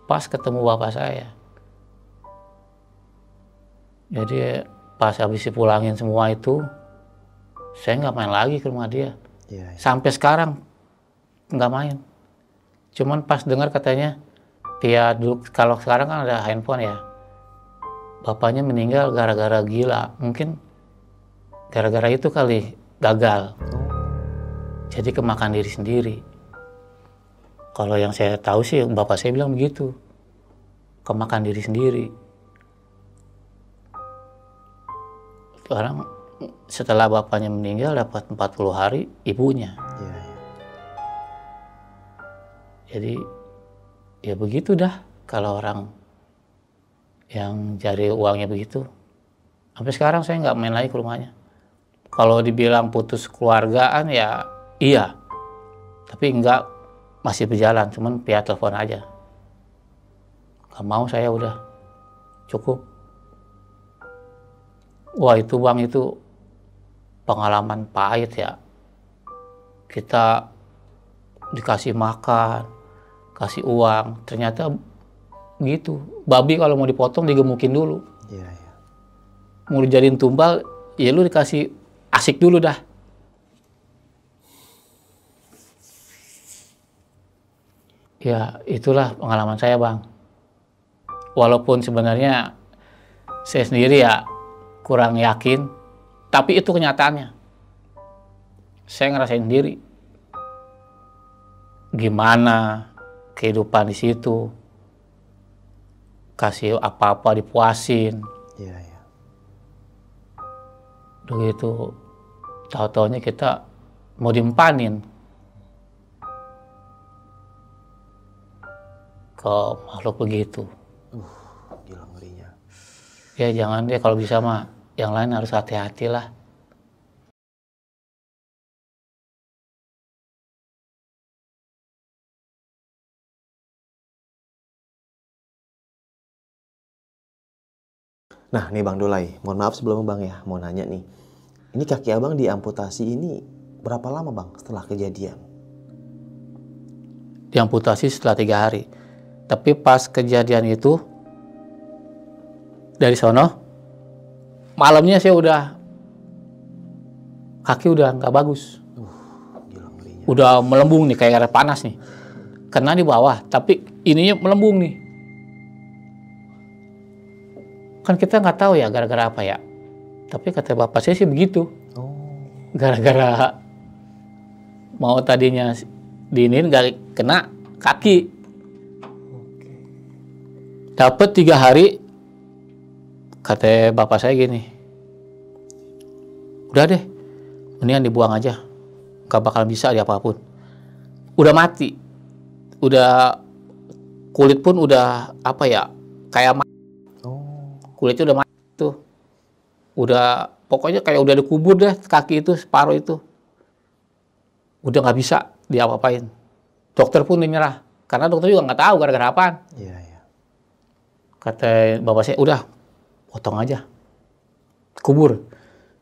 Pas ketemu bapak saya. Jadi pas habis dipulangin semua itu, saya nggak main lagi ke rumah dia. Sampai sekarang nggak main. Cuman pas dengar katanya, dia dulu, kalau sekarang kan ada handphone ya, bapaknya meninggal gara-gara gila. Mungkin gara-gara itu kali gagal. Jadi kemakan diri sendiri. Kalau yang saya tahu sih, bapak saya bilang begitu. Kemakan diri sendiri. Sekarang setelah bapaknya meninggal dapat 40 hari ibunya. Iya, iya. Jadi ya begitu dah kalau orang yang cari uangnya begitu. Sampai sekarang saya nggak main lagi ke rumahnya. Kalau dibilang putus keluargaan ya iya, tapi enggak, masih berjalan, cuman via telepon aja. Gak mau saya, udah cukup. Wah itu Bang, itu pengalaman pahit ya. Kita dikasih makan, kasih uang, ternyata gitu. Babi kalau mau dipotong digemukin dulu. Iya, iya. Mau dijadiin tumbal, ya lu dikasih asik dulu dah. Ya itulah pengalaman saya Bang. Walaupun sebenarnya saya sendiri ya kurang yakin, tapi itu kenyataannya. Saya ngerasain sendiri gimana kehidupan di situ. Kasih apa-apa dipuasin. Iya, iya. Udah gitu, tahu-taunya kita mau dimpanin ke makhluk begitu. Gila ngerinya. Ya jangan deh, kalau bisa mah yang lain harus hati-hati lah. Nah nih Bang Dulai, mohon maaf sebelum Bang ya, mau nanya nih. Ini kaki Abang diamputasi ini berapa lama Bang setelah kejadian? Diamputasi setelah 3 hari. Tapi pas kejadian itu, dari sono, malamnya saya udah, kaki udah nggak bagus. Gila ngerinya. Udah melembung nih, kayak ada panas nih. Kena di bawah, tapi ininya melembung nih. Kan kita nggak tahu ya gara-gara apa ya. Tapi kata bapak saya sih begitu. Oh. Gara-gara mau tadinya diinin nggak kena kaki. Dapat 3 hari, kata bapak saya gini, udah deh, mendingan dibuang aja, gak bakal bisa di apapun. Udah mati, udah kulit pun udah apa ya, kayak kulitnya udah mati tuh, udah pokoknya kayak udah dikubur deh kaki itu, separuh itu, udah nggak bisa diapa-apain. Dokter pun udah nyerah, karena dokter juga nggak tahu gara-gara apaan. Iya, iya. Kata bapak saya, udah potong aja, kubur,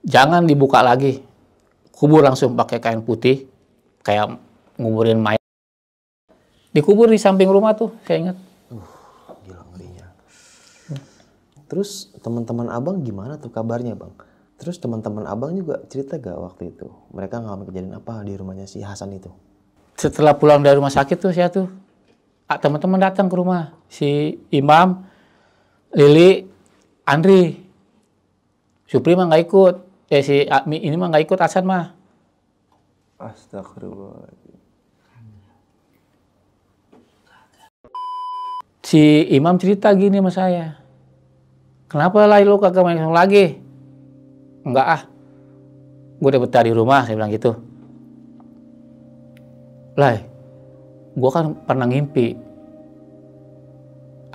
jangan dibuka lagi, kubur langsung pakai kain putih, kayak nguburin mayat. Dikubur di samping rumah tuh, saya ingat. Gila ngerinya. Terus teman-teman Abang gimana tuh kabarnya Bang? Terus teman-teman Abang juga cerita gak waktu itu? Mereka ngalamin kejadian apa di rumahnya si Hasan itu? Setelah pulang dari rumah sakit tuh saya tuh, teman-teman datang ke rumah, si Imam, Lili, Andri, Supri mah nggak ikut, si ini mah nggak ikut, Hasan mah. Astagfirullah. Si Imam cerita gini sama saya, kenapa lah lu kagak main lagi? Enggak ah, gue udah betah di rumah, saya bilang gitu. Lah, gue kan pernah ngimpi.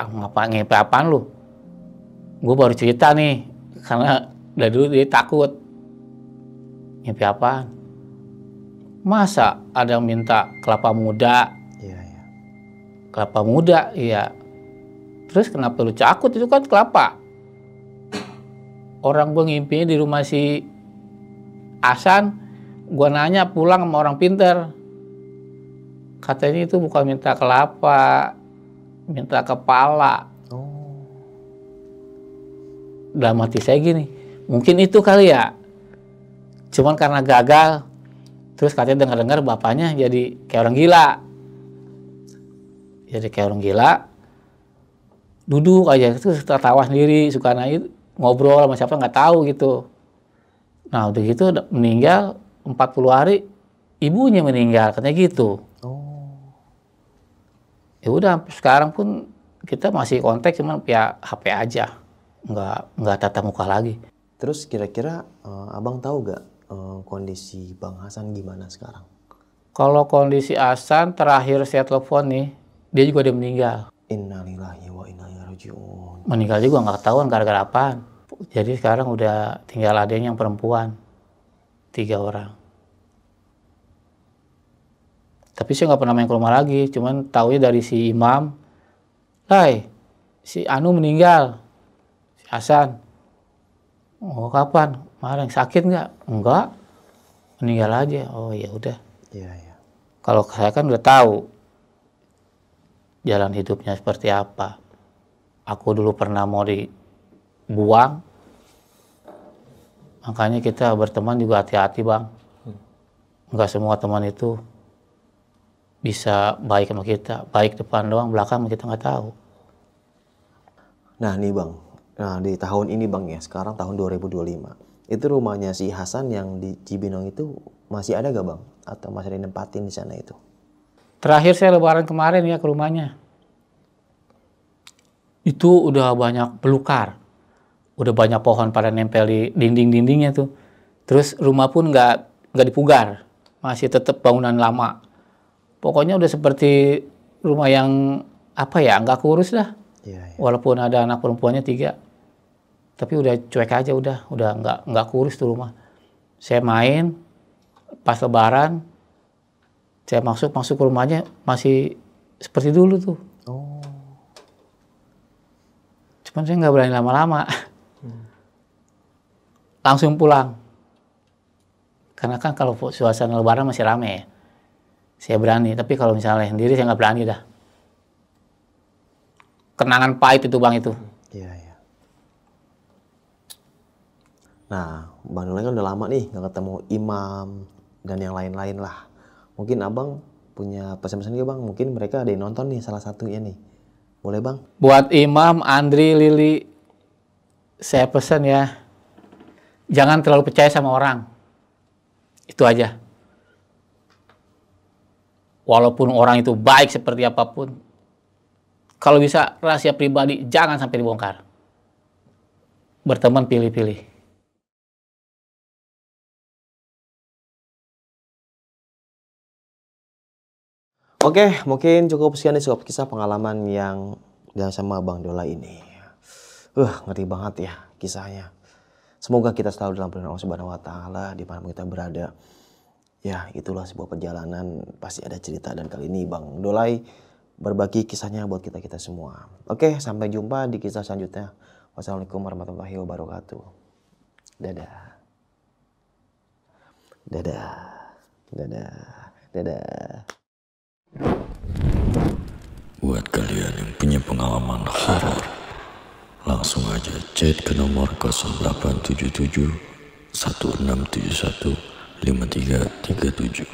Ngimpi apaan lu? Gue baru cerita nih, karena dari dulu dia takut. Ngimpi apaan? Masa ada yang minta kelapa muda? Iya, iya. Kelapa muda, iya. Terus kenapa lu takut? Itu kan kelapa. Orang gue ngimpinya di rumah si Hasan, gue nanya pulang sama orang pinter. Katanya itu bukan minta kelapa, minta kepala. Dalam hati saya gini, mungkin itu kali ya. Cuman karena gagal, terus katanya dengar-dengar bapaknya jadi kayak orang gila. Jadi kayak orang gila, duduk aja, terus tertawa sendiri, suka naik, ngobrol sama siapa nggak tahu gitu. Nah udah gitu meninggal 40 hari, ibunya meninggal, katanya gitu. Ya udah sekarang pun kita masih kontak, cuman via HP aja, nggak tatap muka lagi. Terus kira-kira abang tahu gak kondisi Bang Hasan gimana sekarang? Kalau kondisi Hasan terakhir saya telepon nih, dia juga udah meninggal. Innalillahi wa inna ilaihi raji'un. Meninggal juga nggak ketahuan gara-gara apaan. Jadi sekarang udah tinggal adanya yang perempuan, 3 orang. Tapi saya nggak pernah main ke rumah lagi, cuman taunya dari si Imam, Lai, si Anu meninggal, si Hasan. Oh kapan? Kemarin sakit nggak? Enggak, meninggal aja. Oh ya udah. Iya, iya. Kalau saya kan udah tahu jalan hidupnya seperti apa. Aku dulu pernah mau dibuang, makanya kita berteman juga hati-hati bang. Enggak semua teman itu bisa baik sama kita, baik depan doang, belakang kita nggak tahu. Nah nih bang, nah di tahun ini bang ya, sekarang tahun 2025. Itu rumahnya si Hasan yang di Cibinong itu masih ada gak bang? Atau masih dinempatin di sana itu? Terakhir saya lebaran kemarin ya ke rumahnya. Itu udah banyak belukar. Udah banyak pohon pada nempel di dinding-dindingnya tuh. Terus rumah pun nggak dipugar. Masih tetap bangunan lama. Pokoknya udah seperti rumah yang apa ya, nggak kurus dah. Iya, iya. Walaupun ada anak perempuannya 3. Tapi udah cuek aja udah nggak kurus tuh rumah. Saya main pas lebaran, saya masuk ke rumahnya masih seperti dulu tuh. Oh. Cuman saya nggak berani lama-lama. Langsung pulang. Karena kan kalau suasana lebaran masih rame ya. Saya berani, tapi kalau misalnya sendiri saya nggak berani dah. Kenangan pahit itu bang itu. Iya, iya. Nah, Bang Dolai kan udah lama nih nggak ketemu Imam dan yang lain-lain lah. Mungkin abang punya pesan-pesan juga bang. Mungkin mereka ada yang nonton nih salah satunya nih. Boleh bang? Buat Imam, Andri, Lili, saya pesan ya, jangan terlalu percaya sama orang. Itu aja. Walaupun orang itu baik seperti apapun, kalau bisa rahasia pribadi jangan sampai dibongkar. Berteman pilih-pilih. Oke, mungkin cukup sekian nih sob kisah pengalaman yang dia sama Bang Dolai ini. Ngeri banget ya kisahnya. Semoga kita selalu dalam perlindungan Allah Subhanahu wa taala di mana kita berada. Ya, itulah sebuah perjalanan, pasti ada cerita, dan kali ini Bang Dolai berbagi kisahnya buat kita-kita semua. Oke, sampai jumpa di kisah selanjutnya. Wassalamualaikum warahmatullahi wabarakatuh. Dadah. Dadah. Dadah. Dadah. Buat kalian yang punya pengalaman horor, langsung aja chat ke nomor 0877 1671 5337.